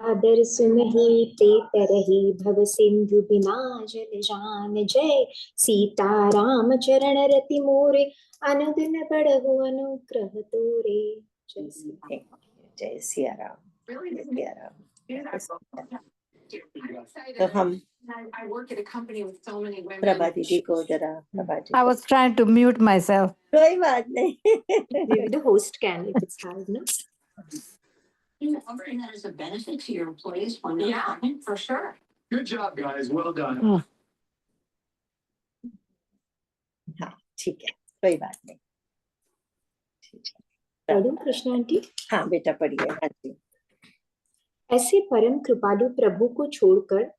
आदर सुनहि प्रीत रही भव सिंधु बिना जल जान। जय सीता राम चरण रति मोरे अनुदिन बढ़हु अनुग्रह तोरे। जय श्री जय सिया राम, जय सिया राम। तो हम प्रभा दीदी को जरा I was trying to mute myself. कोई बात नहीं। Maybe the host can if it's hard, no? Something that is a benefit to your employees when they're coming, for sure. Good job, guys. Well done. हाँ ठीक है, कोई बात नहीं। पढ़ूं कृष्णा आंटी? हाँ बेटा पढ़िए। हाँ जी। ऐसे परम कृपालु प्रभु को छोड़कर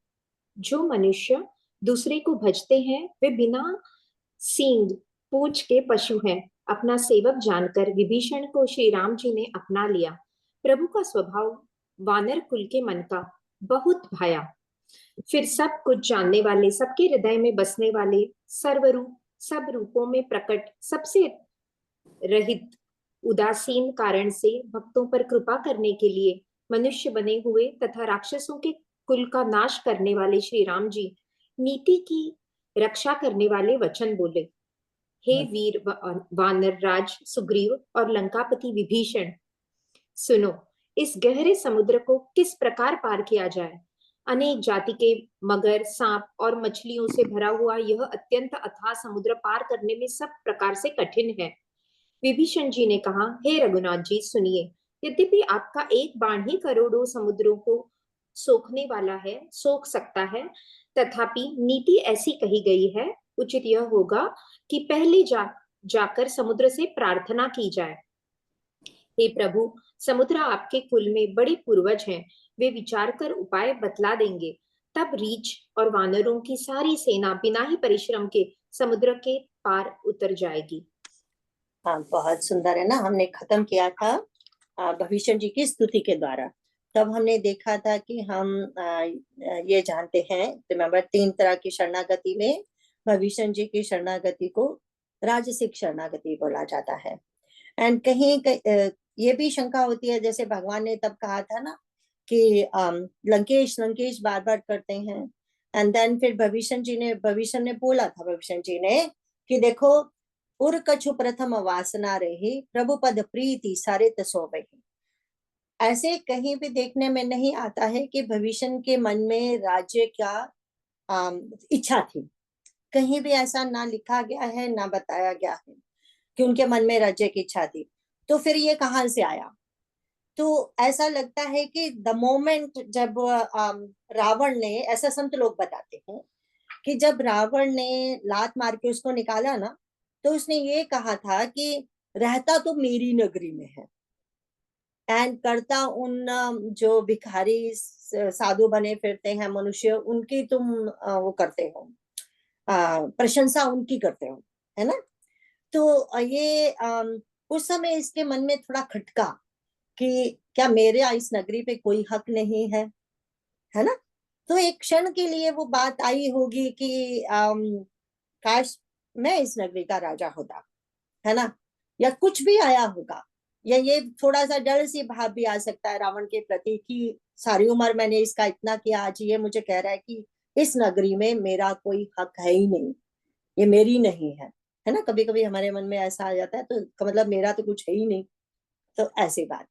जो मनुष्य दूसरे को भजते हैं वे बिना सींग पूंछ के पशु हैं। अपना सेवक जानकर विभीषण को श्री राम जी ने अपना लिया। प्रभु का स्वभाव वानर कुल के मन का बहुत भाया। फिर सब कुछ जानने वाले, सबके हृदय में बसने वाले, सर्वरूप सब रूपों में प्रकट, सबसे रहित, उदासीन कारण से भक्तों पर कृपा करने के लिए मनुष्य बने हुए तथा राक्षसों के कुल का नाश करने वाले श्री राम जी नीति की रक्षा करने वाले वचन बोले। हे वीर वानर राज सुग्रीव और लंकापति विभीषण, सुनो, इस गहरे समुद्र को किस प्रकार पार किया जाए। अनेक जाति के मगर, सांप और मछलियों से भरा हुआ यह अत्यंत अथाह समुद्र पार करने में सब प्रकार से कठिन है। विभीषण जी ने कहा, हे रघुनाथ जी सुनिए, यद्यपि आपका एक बाण ही करोड़ों समुद्रों को सोखने वाला है, सोख सकता है, तथापि नीति ऐसी कही गई है, उचित यह होगा कि पहले जाकर समुद्र से प्रार्थना की जाए। हे प्रभु, समुद्र आपके कुल में बड़े पूर्वज हैं, वे विचार कर उपाय बतला देंगे। तब रीछ और वानरों की सारी सेना बिना ही परिश्रम के समुद्र के पार उतर जाएगी। हाँ बहुत सुंदर है ना। हमने खत्म किया था भविष्य जी की स्तुति के द्वारा। तब हमने देखा था कि हम ये जानते हैं, रिमेम्बर 3 तरह की शरणागति में भविष्य जी की शरणागति को राजसिक शरणागति बोला जाता है। एंड कहीं ये भी शंका होती है, जैसे भगवान ने तब कहा था ना कि लंकेश लंकेश बार बार करते हैं। एंड देन फिर भविष्य ने बोला था भविष्य जी ने कि देखो, उर कछु प्रथम वासना रही, प्रभु पद प्रीति सारे तसो बही। ऐसे कहीं भी देखने में नहीं आता है कि भविष्य के मन में राज्य क्या इच्छा थी। कहीं भी ऐसा ना लिखा गया है, ना बताया गया है कि उनके मन में राज्य की इच्छा थी। तो फिर ये कहां से आया? तो ऐसा लगता है कि द मोमेंट जब रावण ने, ऐसा संत लोग बताते हैं कि जब रावण ने लात मार के उसको निकाला ना, तो उसने ये कहा था कि रहता तो मेरी नगरी में है, एंड करता उन जो भिखारी साधु बने फिरते हैं मनुष्य, उनकी तुम वो करते हो, प्रशंसा उनकी करते हो, है ना। तो ये उस समय इसके मन में थोड़ा खटका कि क्या मेरे इस नगरी पे कोई हक नहीं है ना। तो एक क्षण के लिए वो बात आई होगी कि काश मैं इस नगरी का राजा होता, है ना, या कुछ भी आया होगा। या ये थोड़ा सा डर सी भाव भी आ सकता है रावण के प्रति कि सारी उम्र मैंने इसका इतना किया, आज ये मुझे कह रहा है कि इस नगरी में मेरा कोई हक है ही नहीं, ये मेरी नहीं है ना। कभी कभी हमारे मन में ऐसा आ जाता है, तो मतलब मेरा तो कुछ है ही नहीं, तो ऐसी बात।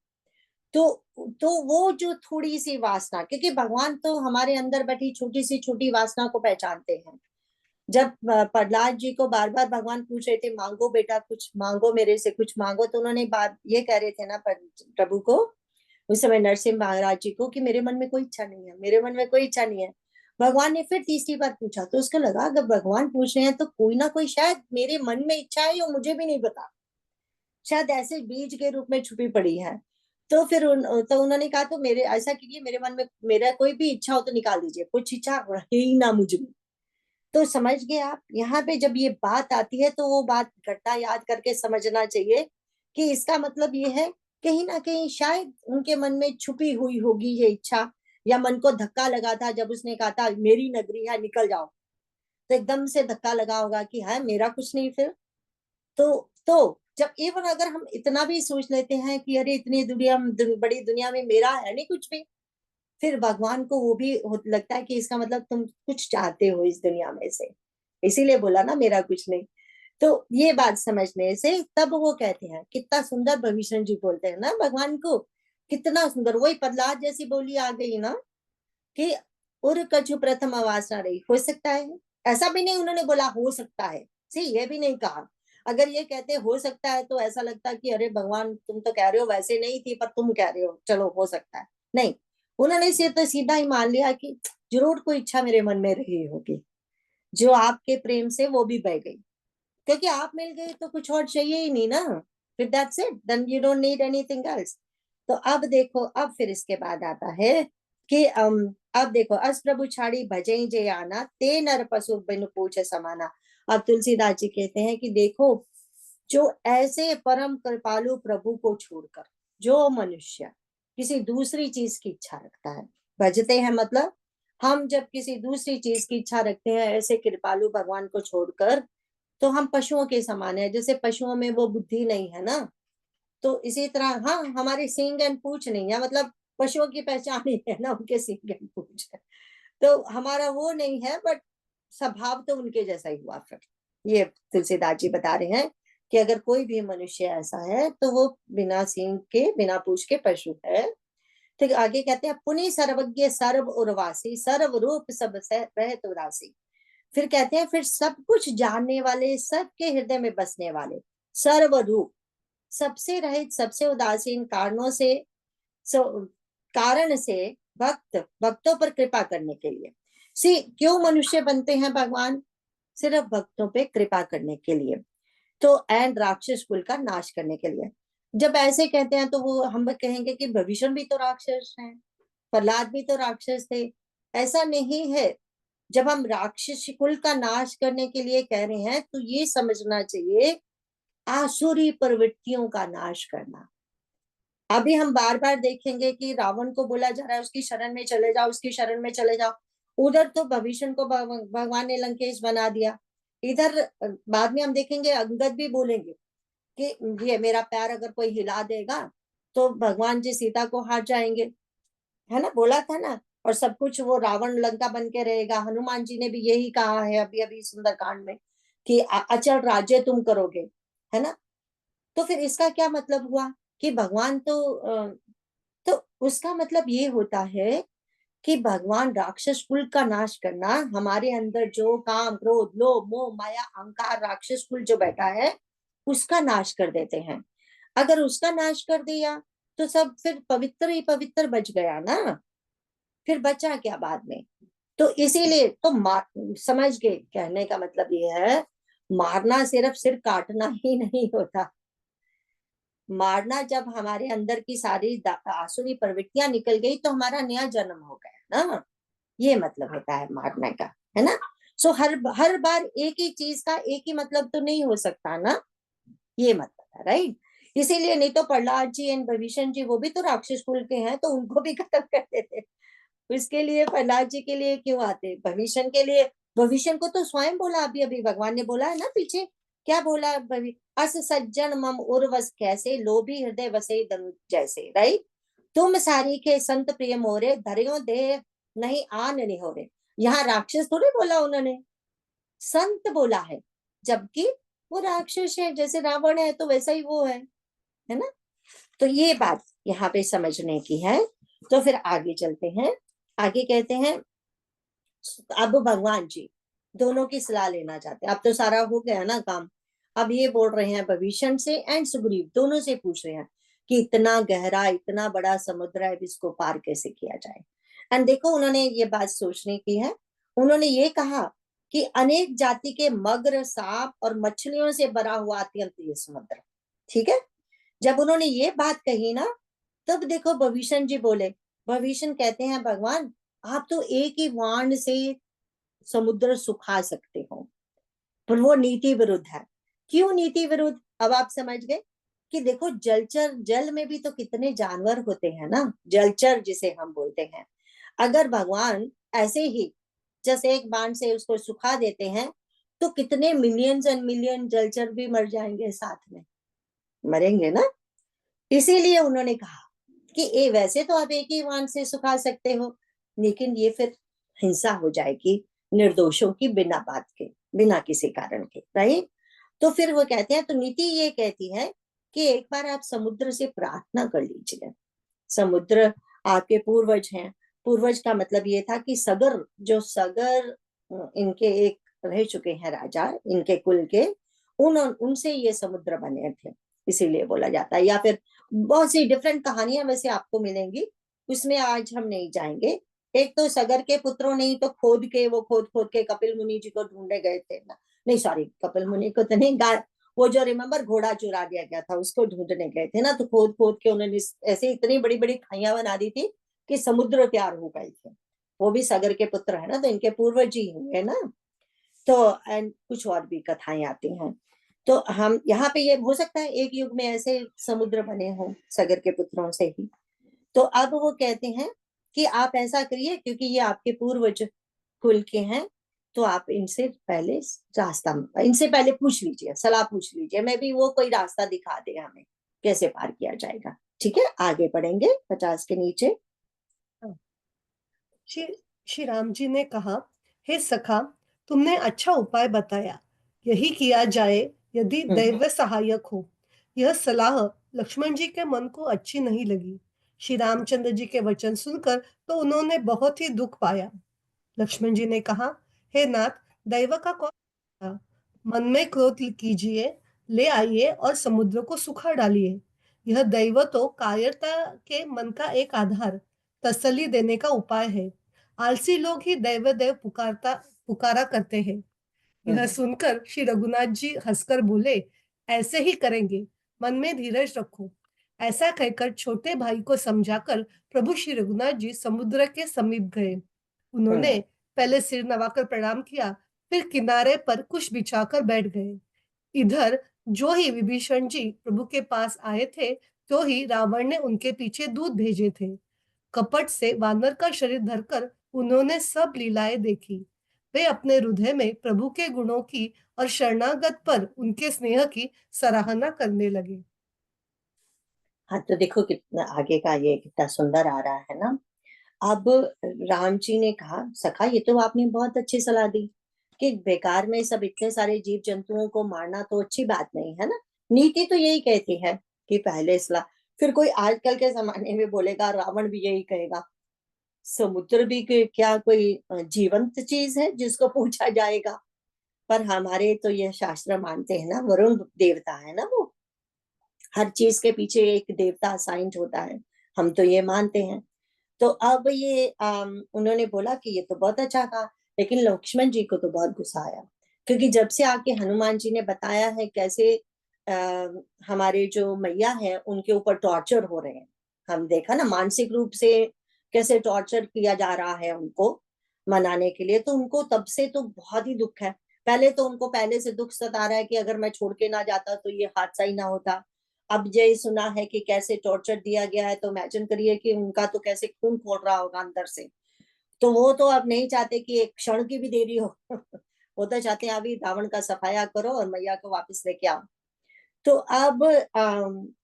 तो वो जो थोड़ी सी वासना, क्योंकि भगवान तो हमारे अंदर बैठी छोटी सी छोटी वासना को पहचानते हैं। जब प्रहलाद जी को बार बार भगवान पूछ रहे थे, मांगो बेटा, कुछ मांगो, मेरे से कुछ मांगो, तो उन्होंने बात ये कह रहे थे ना प्रभु को, उस समय नरसिंह महाराज जी को, कि मेरे मन में कोई इच्छा नहीं है, मेरे मन में कोई इच्छा नहीं है। भगवान ने फिर तीसरी बार पूछा, तो उसको लगा अगर भगवान पूछ रहे हैं तो कोई ना कोई शायद मेरे मन में इच्छा है, ये मुझे भी नहीं पता, शायद ऐसे बीज के रूप में छुपी पड़ी है। तो फिर तो उन्होंने कहा, तो मेरे ऐसा कीजिए, मेरे मन में मेरा कोई भी इच्छा हो तो निकाल दीजिए, कुछ इच्छा रहे ही ना मुझ में। तो समझ गए आप, यहाँ पे जब ये बात आती है तो वो बात घटना याद करके समझना चाहिए कि इसका मतलब ये है कहीं ना कहीं शायद उनके मन में छुपी हुई होगी ये इच्छा, या मन को धक्का लगा था जब उसने कहा था मेरी नगरी है निकल जाओ, तो एकदम से धक्का लगा होगा कि है मेरा कुछ नहीं फिर। तो जब इवन अगर हम इतना भी सोच लेते हैं कि अरे इतनी बड़ी दुनिया में मेरा है नहीं कुछ भी, फिर भगवान को वो भी लगता है कि इसका मतलब तुम कुछ चाहते हो इस दुनिया में से, इसीलिए बोला ना मेरा कुछ नहीं। तो ये बात समझने से तब वो कहते हैं, कितना सुंदर भविष्य जी बोलते हैं ना भगवान को, कितना सुंदर। वही प्रहलाद जैसी बोली आ गई ना कि उर कछु प्रथम आवास ना रही, हो सकता है, ऐसा भी नहीं उन्होंने बोला हो सकता है, सी ये भी नहीं कहा। अगर ये कहते हो सकता है तो ऐसा लगता कि अरे भगवान तुम तो कह रहे हो वैसे नहीं थी पर तुम कह रहे हो चलो हो सकता है, नहीं, उन्होंने सिर्फ तो सीधा ही मान लिया कि जरूर कोई इच्छा मेरे मन में रही होगी, जो आपके प्रेम से वो भी बह गई, क्योंकि आप मिल गए तो कुछ और चाहिए ही नहीं ना, फिर that's it, then you don't need anything else. तो अब देखो, अब फिर इसके बाद आता है कि अब देखो, अस प्रभु छाड़ी भजे जे आना, ते नर पशु बिनु पूछे समाना। अब तुलसीदास जी कहते हैं कि देखो, जो ऐसे परम कृपालु प्रभु को छोड़कर जो मनुष्य किसी दूसरी चीज की इच्छा रखता है, भजते हैं मतलब हम जब किसी दूसरी चीज की इच्छा रखते हैं ऐसे कृपालु भगवान को छोड़कर, तो हम पशुओं के समान है। जैसे पशुओं में वो बुद्धि नहीं है ना, तो इसी तरह हाँ हमारे सींग एंड पूंछ नहीं है, मतलब पशुओं की पहचान ही है ना उनके सींग एंड पूंछ है, तो हमारा वो नहीं है, बट स्वभाव तो उनके जैसा ही हुआ। फिर ये तुलसीदास जी बता रहे हैं कि अगर कोई भी मनुष्य ऐसा है तो वो बिना सींग के बिना पूंछ के पशु है। तो आगे कहते हैं, पुनि सर्वज्ञ सर्व उर्वासी, सर्व रूप सब रहत उदासी। फिर कहते हैं, फिर सब कुछ जानने वाले, सबके हृदय में बसने वाले, सर्वरूप, सबसे रहित, सबसे उदासीन, कारणों से कारण से भक्तों पर कृपा करने के लिए। क्यों मनुष्य बनते हैं भगवान? सिर्फ भक्तों पे कृपा करने के लिए, तो एंड राक्षस कुल का नाश करने के लिए। जब ऐसे कहते हैं तो वो हम कहेंगे कि भविष्य भी तो राक्षस हैं, प्रहलाद भी तो राक्षस थे, ऐसा नहीं है। जब हम राक्षस कुल का नाश करने के लिए कह रहे हैं तो ये समझना चाहिए आसुरी प्रवृत्तियों का नाश करना। अभी हम बार बार देखेंगे कि रावण को बोला जा रहा है उसकी शरण में चले जाओ, उसकी शरण में चले जाओ, उधर तो भविष्य को भगवान ने लंकेश बना दिया। इधर बाद में हम देखेंगे अंगद भी बोलेंगे कि ये मेरा पैर अगर कोई हिला देगा तो भगवान जी सीता को हार जाएंगे, है ना, बोला था ना। और सब कुछ वो रावण लंका बन के रहेगा। हनुमान जी ने भी यही कहा है अभी अभी सुंदरकांड में कि अचल राज्य तुम करोगे, है ना। तो फिर इसका क्या मतलब हुआ कि भगवान तो उसका मतलब ये होता है कि भगवान राक्षस कुल का नाश करना, हमारे अंदर जो काम क्रोध लोभ मोह माया अहंकार राक्षस कुल जो बैठा है उसका नाश कर देते हैं। अगर उसका नाश कर दिया तो सब फिर पवित्र ही पवित्र बच गया ना, फिर बचा क्या बाद में। तो इसीलिए तो समझ गए, कहने का मतलब ये है, मारना सिर्फ सिर काटना ही नहीं होता। मारना जब हमारे अंदर की सारी आसुरी प्रवृत्तियां निकल गई तो हमारा नया जन्म हो गया ना, ये मतलब होता है मारने का, है ना। सो हर बार एक ही चीज का एक ही मतलब तो नहीं हो सकता ना, ये मतलब है, राइट। इसीलिए नहीं तो प्रहलाद जी एंड भविष्य जी वो भी तो राक्षस कुल के हैं, तो उनको भी खत्म कर देते। उसके लिए प्रहलाद जी के लिए क्यों आते, भविष्य के लिए। भविष्य को तो स्वयं बोला, अभी अभी भगवान ने बोला है ना पीछे, क्या बोला, अस सज्जन मम उर्वस कैसे, लोभी हृदय वसे धनु जैसे, राइट। तुम सारी के संत प्रिय मोरे, धरियो दे नहीं आन निहोरे। यहाँ राक्षस थोड़ी बोला उन्होंने, संत बोला है, जबकि वो राक्षस है, जैसे रावण है तो वैसा ही वो है ना। तो ये बात यहाँ पे समझने की है। तो फिर आगे चलते हैं, आगे कहते हैं, अब भगवान जी दोनों की सलाह लेना चाहते हैं। अब तो सारा हो गया ना काम, अब ये बोल रहे हैं भविष्य से एंड सुग्रीव दोनों से पूछ रहे हैं कि इतना गहरा इतना बड़ा समुद्र है, इसको पार कैसे किया जाए। एंड देखो उन्होंने ये बात सोचने की है। उन्होंने ये कहा कि अनेक जाति के मगर सांप और मछलियों से भरा हुआ अत्यंत ये समुद्र, ठीक है। जब उन्होंने ये बात कही ना, तब देखो भविष्य जी बोले, भविष्य कहते हैं भगवान आप तो एक ही वाण से समुद्र सुखा सकते हो, पर वो नीति विरुद्ध है। क्यों नीति विरुद्ध? अब आप समझ गए कि देखो जलचर, जल में भी तो कितने जानवर होते हैं ना, जलचर जिसे हम बोलते हैं। अगर भगवान ऐसे ही जैसे एक बाण से उसको सुखा देते हैं तो कितने मिलियंस एंड मिलियन जलचर भी मर जाएंगे, साथ में मरेंगे ना। इसीलिए उन्होंने कहा कि ये वैसे तो आप एक ही वाण से सुखा सकते हो, लेकिन ये फिर हिंसा हो जाएगी निर्दोषों की, बिना बात के, बिना किसी कारण के, राइट। तो फिर वो कहते हैं, तो नीति ये कहती है कि एक बार आप समुद्र से प्रार्थना कर लीजिए। समुद्र आपके पूर्वज हैं। पूर्वज का मतलब ये था कि सगर, जो सगर इनके एक रह चुके हैं राजा, इनके कुल के, उनसे ये समुद्र बने थे, इसीलिए बोला जाता है। या फिर बहुत सी डिफरेंट कहानियां वैसे आपको मिलेंगी, उसमें आज हम नहीं जाएंगे। एक तो सगर के पुत्रों ने तो खोद के कपिल मुनि जी को ढूंढे गए थे ना, नहीं सॉरी, कपिल मुनि को तो नहीं, वो जो रिमेम्बर घोड़ा चुरा दिया गया था उसको ढूंढने गए थे ना, तो खोद के उन्होंने ऐसे इतनी बड़ी बड़ी खाइयां बना दी थी कि समुद्र तैयार हो गए थे। वो भी सगर के पुत्र है ना, तो इनके पूर्वज ही हुए ना। तो एंड कुछ और भी कथाएं आती हैं। तो हम यहाँ पे ये हो सकता है एक युग में ऐसे समुद्र बने हों सगर के पुत्रों से ही। तो अब वो कहते हैं कि आप ऐसा करिए, क्योंकि ये आपके पूर्वज कुल के हैं, तो आप इनसे पहले इनसे पहले पूछ लीजिए, सलाह पूछ लीजिए, मैं भी वो कोई रास्ता दिखा दे हमें कैसे पार किया जाएगा। ठीक है, आगे बढ़ेंगे 50 के नीचे। श्री श्री राम जी ने कहा, हे सखा, तुमने अच्छा उपाय बताया, यही किया जाए यदि दैव सहायक हो। यह सलाह लक्ष्मण जी के मन को अच्छी नहीं लगी। श्री रामचंद्र जी के वचन सुनकर तो उन्होंने बहुत ही दुख पाया। लक्ष्मण जी ने कहा, हे नाथ, दैव का कौन था? मन में क्रोध कीजिए, ले आइए और समुद्र को सुखा डालिए। यह दैव तो कायरता के मन का एक आधार, तसल्ली देने का उपाय है। आलसी लोग ही दैव दैव पुकारा करते हैं। यह सुनकर श्री रघुनाथ जी हंसकर बोले, ऐसे ही करेंगे, मन में धीरज रखो। ऐसा कहकर छोटे भाई को समझाकर प्रभु श्री रघुनाथ जी समुद्र के समीप गए। उन्होंने पहले सिर नवाकर प्रणाम किया, फिर किनारे पर कुछ बिछाकर बैठ गए। इधर जो ही विभीषण जी प्रभु के पास आए थे, तो ही रावण ने उनके पीछे दूत भेजे थे। कपट से वानर का शरीर धरकर उन्होंने सब लीलाएं देखी। वे अपने हृदय में प्रभु के गुणों की और शरणागत पर उनके स्नेह की सराहना करने लगे। हाँ, तो देखो कितना आगे का ये कितना सुंदर आ रहा है ना। अब राम जी ने कहा, सखा ये तो आपने बहुत अच्छी सलाह दी कि बेकार में सब इतने सारे जीव जंतुओं को मारना तो अच्छी बात नहीं है ना। नीति तो यही कहती है कि पहले सलाह, फिर कोई आजकल के जमाने में बोलेगा, रावण भी यही कहेगा, समुद्र भी क्या कोई जीवंत चीज है जिसको पूछा जाएगा। पर हमारे तो ये शास्त्र मानते हैं ना, वरुण देवता है ना, वो हर चीज के पीछे एक देवता असाइंड होता है, हम तो ये मानते हैं। तो अब ये उन्होंने बोला कि ये तो बहुत अच्छा कहा, लेकिन लक्ष्मण जी को तो बहुत गुस्सा आया, क्योंकि जब से आके हनुमान जी ने बताया है कैसे हमारे जो मैया है उनके ऊपर टॉर्चर हो रहे हैं, हम देखा ना मानसिक रूप से कैसे टॉर्चर किया जा रहा है उनको मनाने के लिए, तो उनको तब से तो बहुत ही दुख है। पहले तो उनको पहले से दुख सता रहा है कि अगर मैं छोड़ के ना जाता तो ये हादसा ही ना होता। अब ये सुना है कि कैसे टॉर्चर दिया गया है, तो इमेजिन करिए कि उनका तो कैसे खून खोल रहा होगा अंदर से। तो वो तो अब नहीं चाहते कि एक क्षण की भी देरी हो वो तो चाहते हैं अभी रावण का सफाया करो और मैया को वापस लेके आओ। तो अब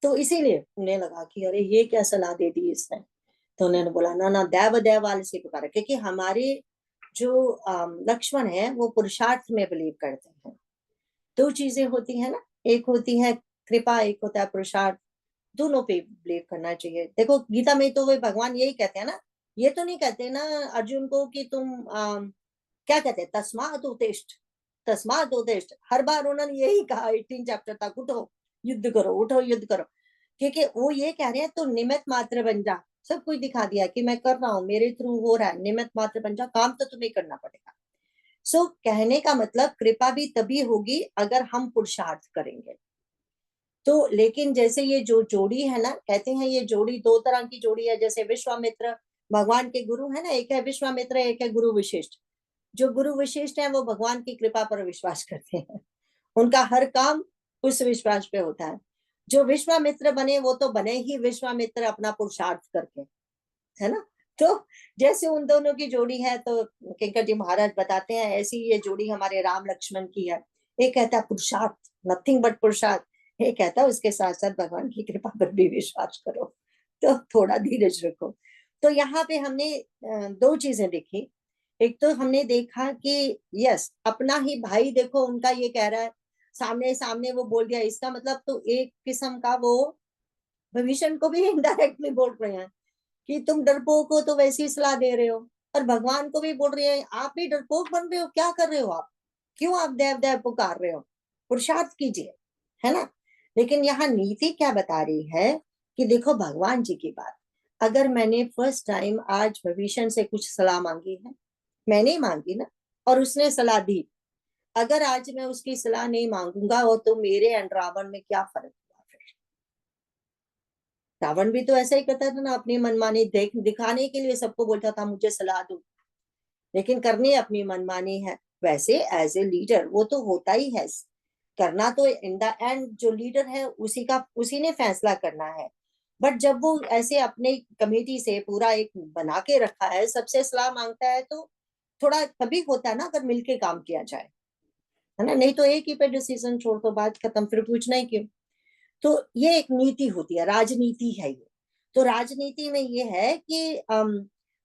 तो इसीलिए उन्हें लगा कि अरे ये क्या सलाह दे दी इसने। तो उन्होंने बोला, ना ना, दैव दैव वाले से पुकारा, क्योंकि हमारे जो लक्ष्मण है वो पुरुषार्थ में बिलीव करते हैं। दो चीजें होती है ना, एक होती है कृपा, एक होता है पुरुषार्थ, दोनों पे बिलीव करना चाहिए। देखो गीता में तो वे भगवान यही कहते हैं ना, ये तो नहीं कहते ना अर्जुन को कि तुम क्या कहते हैं, तस्मात् उत्तिष्ठ। हर बार उन्होंने यही कहा 18 चैप्टर तक, उठो युद्ध करो, उठो युद्ध करो, क्योंकि वो ये कह रहे हैं तो निमित्त मात्र बन जा। सब कुछ दिखा दिया कि मैं कर रहा हूँ, मेरे थ्रू हो रहा है, निमित्त मात्र बन जा, काम तो तुम्हें करना पड़ेगा। सो कहने का मतलब कृपा भी तभी होगी अगर हम पुरुषार्थ करेंगे। तो लेकिन जैसे ये जो जोड़ी है ना, कहते हैं ये जोड़ी दो तरह की जोड़ी है, जैसे विश्वामित्र भगवान के गुरु है ना, एक है विश्वामित्र, एक है गुरु विशिष्ट। जो गुरु विशिष्ट है वो भगवान की कृपा पर विश्वास करते हैं, उनका हर काम उस विश्वास पे होता है। जो विश्वामित्र बने वो तो बने ही विश्वामित्र अपना पुरुषार्थ करके, है ना। तो जैसे उन दोनों की जोड़ी है, तो किंकर जी महाराज बताते हैं ऐसी ये जोड़ी हमारे राम लक्ष्मण की है। एक कहता है पुरुषार्थ, नथिंग बट पुरुषार्थ, एक कहता है उसके साथ साथ भगवान की कृपा पर भी विश्वास करो। तो थोड़ा धीरज रखो। तो यहाँ पे हमने दो चीजें देखी। एक तो हमने देखा कि यस, अपना ही भाई देखो, उनका ये कह रहा है, सामने सामने वो बोल दिया, इसका मतलब तो एक किस्म का वो भविष्य को भी इनडायरेक्टली बोल रहे हैं कि तुम डरपोक हो तो वैसी सलाह दे रहे हो, और भगवान को भी बोल रहे हैं आप भी डरपोक बन रहे हो, क्या कर रहे हो आप, क्यों आप देव देव पुकार रहे हो, पुरुषार्थ कीजिए, है ना। लेकिन यहाँ नीति क्या बता रही है कि देखो भगवान जी की बात, अगर मैंने फर्स्ट टाइम आज भविष्य से कुछ सलाह मांगी है, मैंने ही मांगी ना, और उसने सलाह दी, अगर आज मैं उसकी सलाह नहीं मांगूंगा और तो मेरे एंड रावण में क्या फर्क हुआ फिर। रावण भी तो ऐसा ही करता था ना, अपनी मनमानी दिखाने के लिए सबको बोलता था मुझे सलाह दो, लेकिन करनी अपनी मनमानी है। वैसे एज ए लीडर वो तो होता ही है, करना तो इन द एंड जो लीडर है उसी ने फैसला करना है। बट जब वो ऐसे अपने कमेटी से पूरा एक बना के रखा है, सबसे सलाह मांगता है, तो थोड़ा तभी होता है ना अगर मिलके काम किया जाए, है ना। नहीं तो एक ही पे डिसीजन छोड़ दो, बात खत्म, फिर पूछना ही क्यों। तो ये एक नीति होती है, राजनीति है ये। तो राजनीति में ये है कि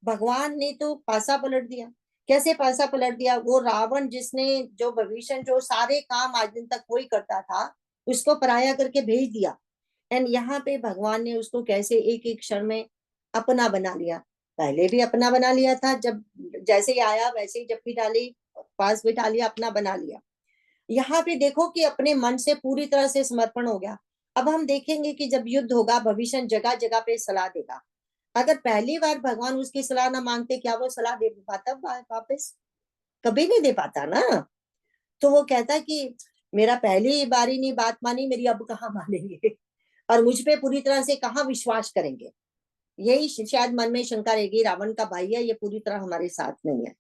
भगवान ने तो पासा पलट दिया। कैसे पासा पलट दिया? वो रावण जिसने जो भविष्य जो सारे काम आज दिन तक वही करता था, उसको पराया करके भेज दिया। एंड यहाँ पे भगवान ने उसको कैसे एक एक क्षण में अपना बना लिया। पहले भी अपना बना लिया था, जब जैसे ही आया वैसे ही जप्पी डाली, पास बिठा लिया, अपना बना लिया। यहाँ पे देखो कि अपने मन से पूरी तरह से समर्पण हो गया। अब हम देखेंगे कि जब युद्ध होगा, भविष्य जगह जगह पे सलाह देगा। अगर पहली बार भगवान उसकी सलाह ना मांगते, क्या वो सलाह दे पाता वापस? कभी नहीं दे पाता ना। तो वो कहता कि मेरा पहली बारी नहीं बात मानी, मेरी अब कहाँ मानेंगे, और मुझ पे पूरी तरह से कहाँ विश्वास करेंगे। यही शायद मन में शंका रहेगी, रावण का भाई है, ये पूरी तरह हमारे साथ नहीं है।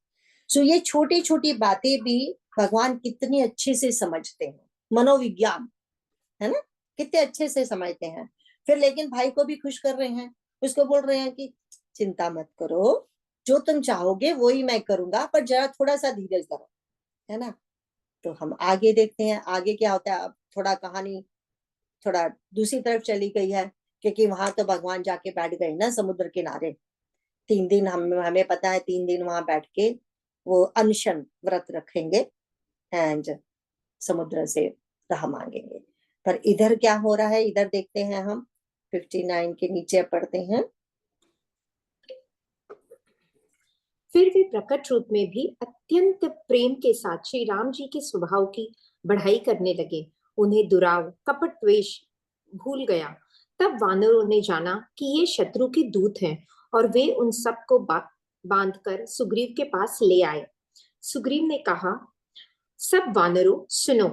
सो ये छोटी छोटी बातें भी भगवान कितनी अच्छे से समझते हैं, मनोविज्ञान, है ना, कितने अच्छे से समझते हैं। फिर लेकिन भाई को भी खुश कर रहे हैं, उसको बोल रहे हैं कि चिंता मत करो, जो तुम चाहोगे वो ही मैं करूंगा, पर जरा थोड़ा सा धीरज धरो, है ना। तो हम आगे देखते हैं आगे क्या होता है। अब थोड़ा कहानी थोड़ा दूसरी तरफ चली गई है, क्योंकि वहां तो भगवान जाके बैठ गए ना समुद्र किनारे। 3 दिन हमें पता है 3 दिन वहां बैठ के वो अनशन व्रत रखेंगे एंड समुद्र से राह मांगेंगे। पर इधर क्या हो रहा है, इधर देखते हैं हम 59 के नीचे पढ़ते हैं। फिर वे प्रकट रूप में भी अत्यंत प्रेम के साथ श्री राम जी के स्वभाव की बढ़ाई करने लगे। उन्हें दुराव कपट द्वेष भूल गया। तब वानरों ने जाना कि ये शत्रु के दूत हैं, और वे उन सब को बांधकर सुग्रीव के पास ले आए। सुग्रीव ने कहा, सब वानरों सुनो,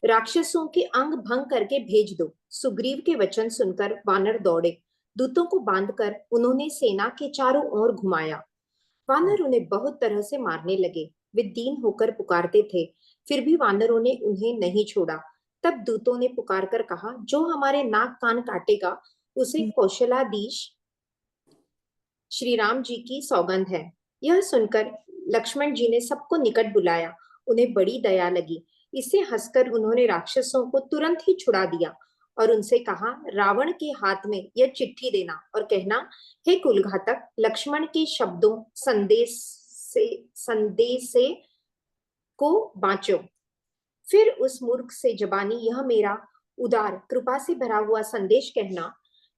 राक्षसों के अंग भंग करके भेज दो। सुग्रीव के वचन सुनकर वानर दौड़े। दूतों को बांधकर उन्होंने सेना के चारों ओर घुमाया। वानर उन्हें बहुत तरह से मारने लगे। वे दीन होकर पुकारते थे, फिर भी वानरों ने उन्हें नहीं छोड़ा। तब दूतों ने पुकार कर कहा, जो हमारे नाक कान काटेगा उसे कौशलाधीश श्री राम जी की सौगंध है। यह सुनकर लक्ष्मण जी ने सबको निकट बुलाया। उन्हें बड़ी दया लगी। इससे हंसकर उन्होंने राक्षसों को तुरंत ही छुड़ा दिया और उनसे कहा, रावण के हाथ में यह चिट्ठी देना और कहना, हे कुलघातक, लक्ष्मण के शब्दों संदेश से को बांचो। फिर उस मूर्ख से जबानी यह मेरा उदार कृपा से भरा हुआ संदेश कहना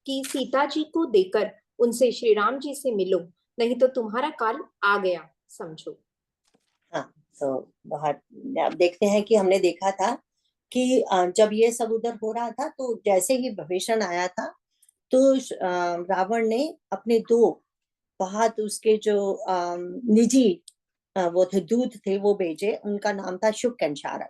कि सीता जी को देकर उनसे श्री राम जी से मिलो, नहीं तो तुम्हारा काल आ गया समझो। हाँ, तो बहुत अब देखते हैं कि हमने देखा था कि जब ये सब उधर हो रहा था, तो जैसे ही भविष्य आया था, तो रावण ने अपने दो बहुत उसके जो निजी वो थे दूत थे, वो भेजे। उनका नाम था शुक एंड शारंग।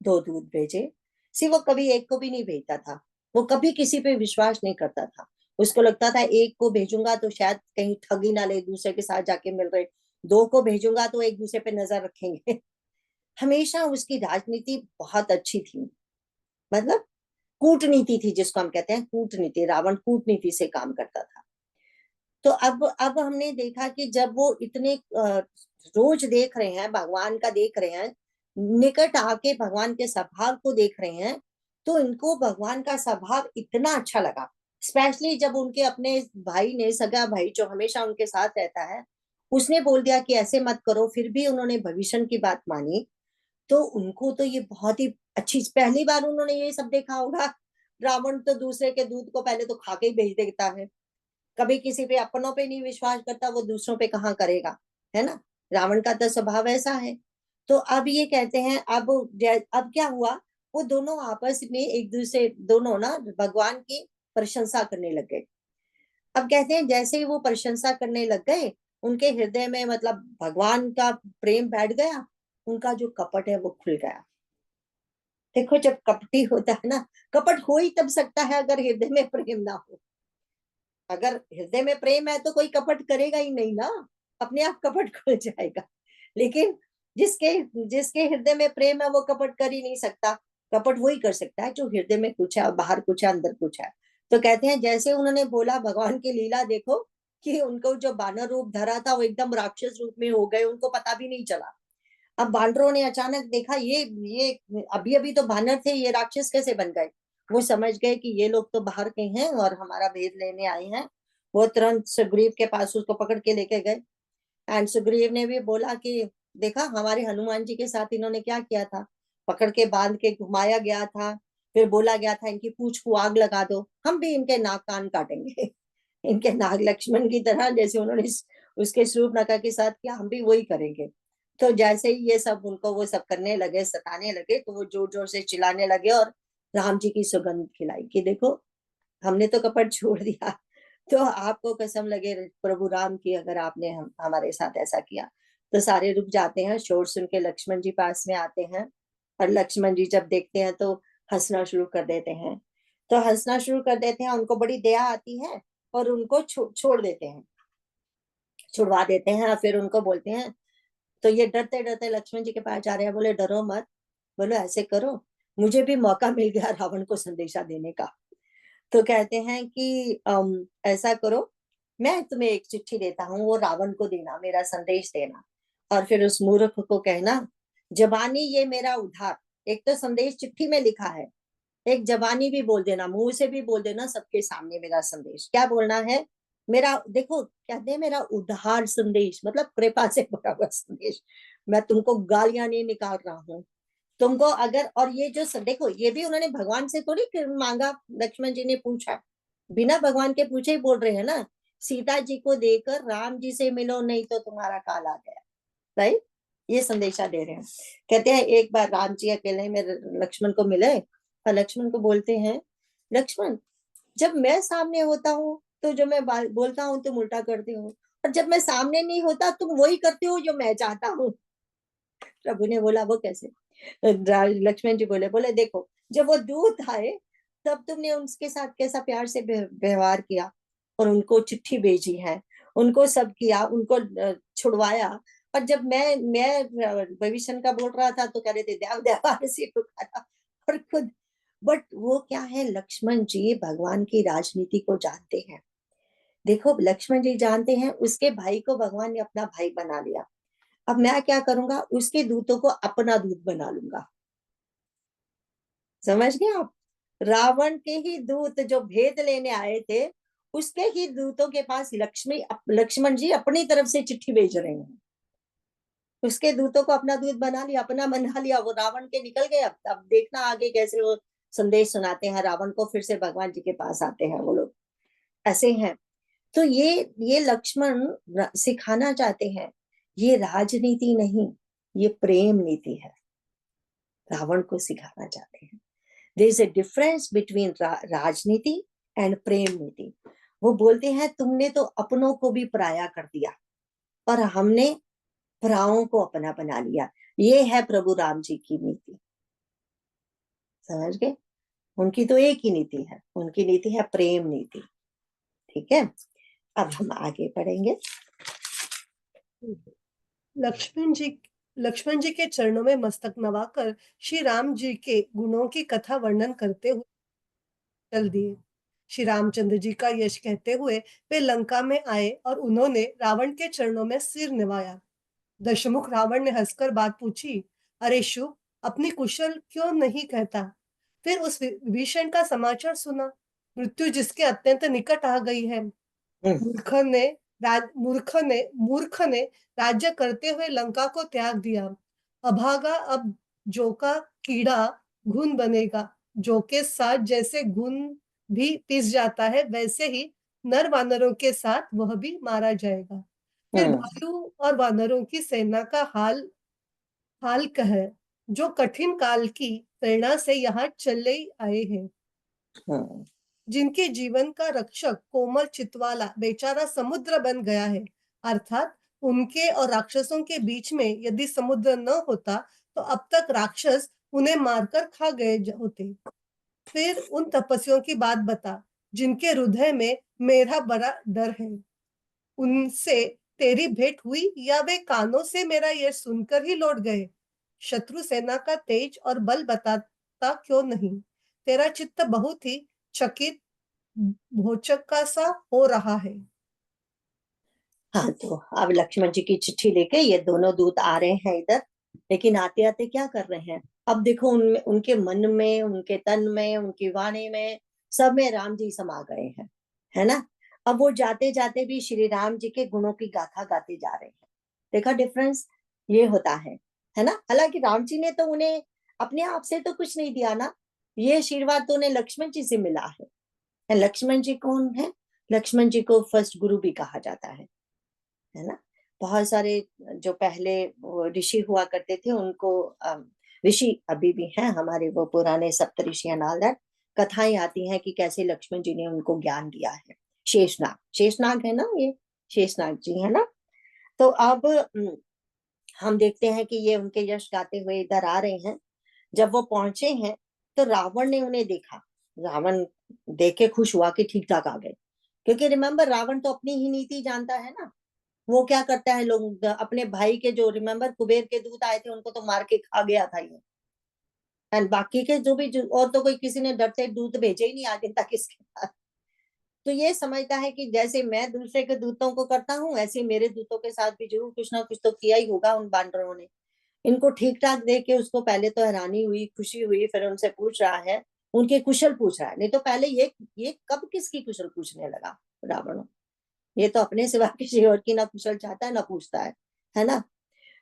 2 दूत भेजे। सिर्फ वो कभी एक को भी नहीं भेजता था। वो कभी किसी पे विश्वास नहीं करता था। उसको लगता था एक को भेजूंगा तो शायद कहीं ठगी ना ले, दूसरे के साथ जाके मिल रहे। 2 को भेजूंगा तो एक दूसरे पे नजर रखेंगे। हमेशा उसकी राजनीति बहुत अच्छी थी, मतलब कूटनीति थी, जिसको हम कहते हैं कूटनीति। रावण कूटनीति से काम करता था। तो अब हमने देखा कि जब वो इतने रोज देख रहे हैं, भगवान का देख रहे हैं, निकट आके भगवान के स्वभाव को देख रहे हैं, तो इनको भगवान का स्वभाव इतना अच्छा लगा स्पेशली जब उनके अपने भाई ने, सगा भाई जो हमेशा उनके साथ रहता है, उसने बोल दिया कि ऐसे मत करो, फिर भी उन्होंने भविष्य की बात मानी। तो उनको तो ये बहुत ही अच्छी, पहली बार उन्होंने ये सब देखा होगा। रावण तो दूसरे के दूध को पहले तो खा के ही भेज देता है, कभी किसी पे अपनों पे नहीं विश्वास करता, वो दूसरों पे कहाँ करेगा, है ना। रावण का तो स्वभाव ऐसा है। तो अब ये कहते हैं, अब क्या हुआ, वो दोनों आपस में एक दूसरे, दोनों ना भगवान की प्रशंसा करने लग गए। अब कहते हैं जैसे ही वो प्रशंसा करने लग गए, उनके हृदय में मतलब भगवान का प्रेम बैठ गया, उनका जो कपट है वो खुल गया। देखो जब कपटी होता है ना, कपट हो ही तब सकता है अगर हृदय में प्रेम ना हो। अगर हृदय में प्रेम है तो कोई कपट करेगा ही नहीं ना, अपने आप कपट खुल जाएगा। लेकिन जिसके जिसके हृदय में प्रेम है वो कपट कर ही नहीं सकता। कपट वही कर सकता है जो हृदय में कुछ है और बाहर कुछ है, अंदर कुछ है। तो कहते हैं जैसे उन्होंने बोला, भगवान की लीला देखो कि उनको जो बानर रूप धरा था वो एकदम राक्षस रूप में हो गए, उनको पता भी नहीं चला। अब बानरों ने अचानक देखा, ये अभी अभी तो बानर थे, ये राक्षस कैसे बन गए। वो समझ गए कि ये लोग तो बाहर के हैं और हमारा भेद लेने आए हैं। वो तुरंत सुग्रीव के पास उसको पकड़ के लेके गए। एंड सुग्रीव ने भी बोला कि देखा हमारे हनुमान जी के साथ इन्होंने क्या किया था, पकड़ के बांध के घुमाया गया था, फिर बोला गया था इनकी पूंछ को आग लगा दो, हम भी इनके नाक कान काटेंगे। इनके नाग लक्ष्मण की तरह जैसे उन्होंने उसके शूर्पणखा के साथ किया, हम भी वही करेंगे। तो जैसे ही ये सब उनको वो सब करने लगे, सताने लगे, तो वो जोर जोर से चिल्लाने लगे और राम जी की सुगंध खिलाई कि देखो हमने तो कपट छोड़ दिया। तो आपको कसम लगे प्रभु राम की, अगर आपने हमारे साथ ऐसा किया। तो सारे रुक जाते हैं, शोर सुन के लक्ष्मण जी पास में आते हैं। और लक्ष्मण जी जब देखते हैं तो हंसना शुरू कर देते हैं। तो हंसना शुरू कर देते हैं, उनको बड़ी दया आती है और उनको छोड़ देते हैं, छुड़वा देते हैं। फिर उनको बोलते हैं, तो ये डरते डरते लक्ष्मण जी के पास जा रहे हैं, बोले डरो मत, बोलो ऐसे करो, मुझे भी मौका मिल गया रावण को संदेशा देने का। तो कहते हैं कि ऐसा करो, मैं तुम्हें एक चिट्ठी देता हूँ, वो रावण को देना, मेरा संदेश देना, और फिर उस मूर्ख को कहना जबानी ये मेरा उधार। एक तो संदेश चिट्ठी में लिखा है, एक जबानी भी बोल देना, मुंह से भी बोल देना सबके सामने मेरा संदेश। क्या बोलना है, मेरा देखो कहते हैं मेरा उधार संदेश, मतलब कृपा से भरा हुआ संदेश। मैं तुमको गालियां नहीं निकाल रहा हूँ तुमको, अगर, और ये जो देखो ये भी उन्होंने भगवान से थोड़ी मांगा, लक्ष्मण जी ने पूछा, बिना भगवान के पूछे ही बोल रहे हैं ना, सीता जी को देकर राम जी से मिलो नहीं तो तुम्हारा काल आ गया, राइट। ये संदेशा दे रहे हैं। कहते हैं एक बार राम जी अकेले में लक्ष्मण को मिले और लक्ष्मण को बोलते हैं, लक्ष्मण जब मैं सामने होता हूँ तो जो मैं बोलता हूँ तुम उल्टा करते हो, और जब मैं सामने नहीं होता तुम वही करते हो जो मैं चाहता हूँ। प्रभु ने बोला वो कैसे। लक्ष्मण जी बोले बोले देखो जब वो दूत आए तब तुमने उनके साथ कैसा प्यार से व्यवहार किया, और उनको चिट्ठी भेजी है, उनको सब किया, उनको छुड़वाया। और जब मैं भविष्य का बोल रहा था तो कह रहे थे देव देवार से पुकारा, और खुद, बट वो क्या है, लक्ष्मण जी भगवान की राजनीति को जानते हैं। देखो लक्ष्मण जी जानते हैं उसके भाई को भगवान ने अपना भाई बना लिया, अब मैं क्या करूंगा, उसके दूतों को अपना दूत बना लूंगा। समझ गए आप, रावण के ही दूत जो भेद लेने आए थे, उसके ही दूतों के पास लक्ष्मण जी अपनी तरफ से चिट्ठी भेज रहे हैं। उसके दूतों को अपना दूत बना लिया, अपना बना लिया, वो रावण के निकल गए। अब देखना आगे कैसे वो संदेश सुनाते हैं रावण को, फिर से भगवान जी के पास आते हैं वो लोग, ऐसे हैं। तो ये लक्ष्मण सिखाना चाहते हैं, ये राजनीति नहीं, ये प्रेम नीति है, रावण को सिखाना चाहते हैं। There is a difference between राजनीति एंड प्रेम नीति। वो बोलते हैं तुमने तो अपनों को भी पराया कर दिया और हमने पराओं को अपना बना लिया। ये है प्रभु राम जी की नीति, समझ गए। उनकी तो एक ही नीति है, उनकी नीति है प्रेम नीति। ठीक है, अब हम आगे पढ़ेंगे। लक्ष्मण जी के चरणों में मस्तक नवाकर श्री राम जी के गुणों की कथा वर्णन करते हुए चल दिए। श्री रामचंद्र जी का यश कहते हुए वे लंका में आए और उन्होंने रावण के चरणों में सिर निवाया। दशमुख रावण ने हंसकर बात पूछी, अरे शुभ, अपनी कुशल क्यों नहीं कहता। फिर उस विभीषण का समाचार सुना। मृत्यु जिसके अत्यंत निकट आ गई है। मूर्ख ने राज्य करते हुए लंका को त्याग दिया। अभागा अब जो का कीड़ा घुन बनेगा। जो के साथ जैसे घुन भी पिस जाता है, वैसे ही नर वानरों के साथ वह भी मारा जाएगा। फिर भालू और वानरों की सेना का हाल कह, जो कठिन काल की प्रेरणा से यहाँ चले आए हैं। जिनके जीवन का रक्षक कोमल चितवाला बेचारा समुद्र बन गया है। अर्थात उनके और राक्षसों के बीच में यदि समुद्र न होता तो अब तक राक्षस उन्हें मारकर खा गए होते। फिर उन तपस्वियों की बात बता, जिनके हृदय में मेरा बड़ा डर है। उनसे तेरी भेंट हुई या वे कानों से मेरा यह सुनकर ही लौट गए? शत्रु सेना का तेज और बल बताता क्यों नहीं? तेरा चित्त बहुत ही चकित भोचक का सा हो रहा है। हाँ, तो अब लक्ष्मण जी की चिट्ठी लेके ये दोनों दूत आ रहे हैं इधर, लेकिन आते आते क्या कर रहे हैं? अब देखो उनमें, उनके मन में, उनके तन में, उनकी वाणी में, सब में राम जी समा गए हैं, है ना। अब वो जाते जाते भी श्री राम जी के गुणों की गाथा गाते जा रहे हैं। देखा डिफरेंस ये होता है ना। हालांकि राम जी ने तो उन्हें अपने आप से तो कुछ नहीं दिया ना, ये आशीर्वाद तो उन्हें लक्ष्मण जी से मिला है। लक्ष्मण जी कौन है? लक्ष्मण जी को फर्स्ट गुरु भी कहा जाता है ना। बहुत सारे जो पहले ऋषि हुआ करते थे उनको ऋषि अभी भी हैं हमारे, वो पुराने सप्तऋषि एंड ऑल दैट कथाएं आती हैं कि कैसे लक्ष्मण जी ने उनको ज्ञान दिया है। शेषनाग है ना, ये शेषनाग जी है ना। तो अब हम देखते हैं कि ये उनके यश गाते हुए इधर आ रहे हैं। जब वो पहुंचे हैं तो रावण ने उन्हें देखा। रावण देख के खुश हुआ कि ठीक ठाक आ गए, क्योंकि रिमेम्बर रावण तो अपनी ही नीति जानता है ना। वो क्या करता है, लोग अपने भाई के जो रिमेम्बर कुबेर के दूत आए थे उनको तो मार के खा गया था ये, एंड बाकी के और तो कोई किसी ने डरते दूत भेजे ही नहीं आज तक इसके पास। तो ये समझता है कि जैसे मैं दूसरे के दूतों को करता हूँ, ऐसे मेरे दूतों के साथ भी जरूर कुछ ना कुछ तो किया ही होगा उन बानरों ने। इनको ठीक ठाक देख के उसको पहले तो हैरानी हुई, खुशी हुई, फिर उनसे पूछ रहा है, उनके कुशल पूछ रहा है। नहीं तो पहले ये कब किसकी कुशल पूछने लगा रावण? ये तो अपने सिवा किसी और की ना कुशल चाहता है ना पूछता है ना।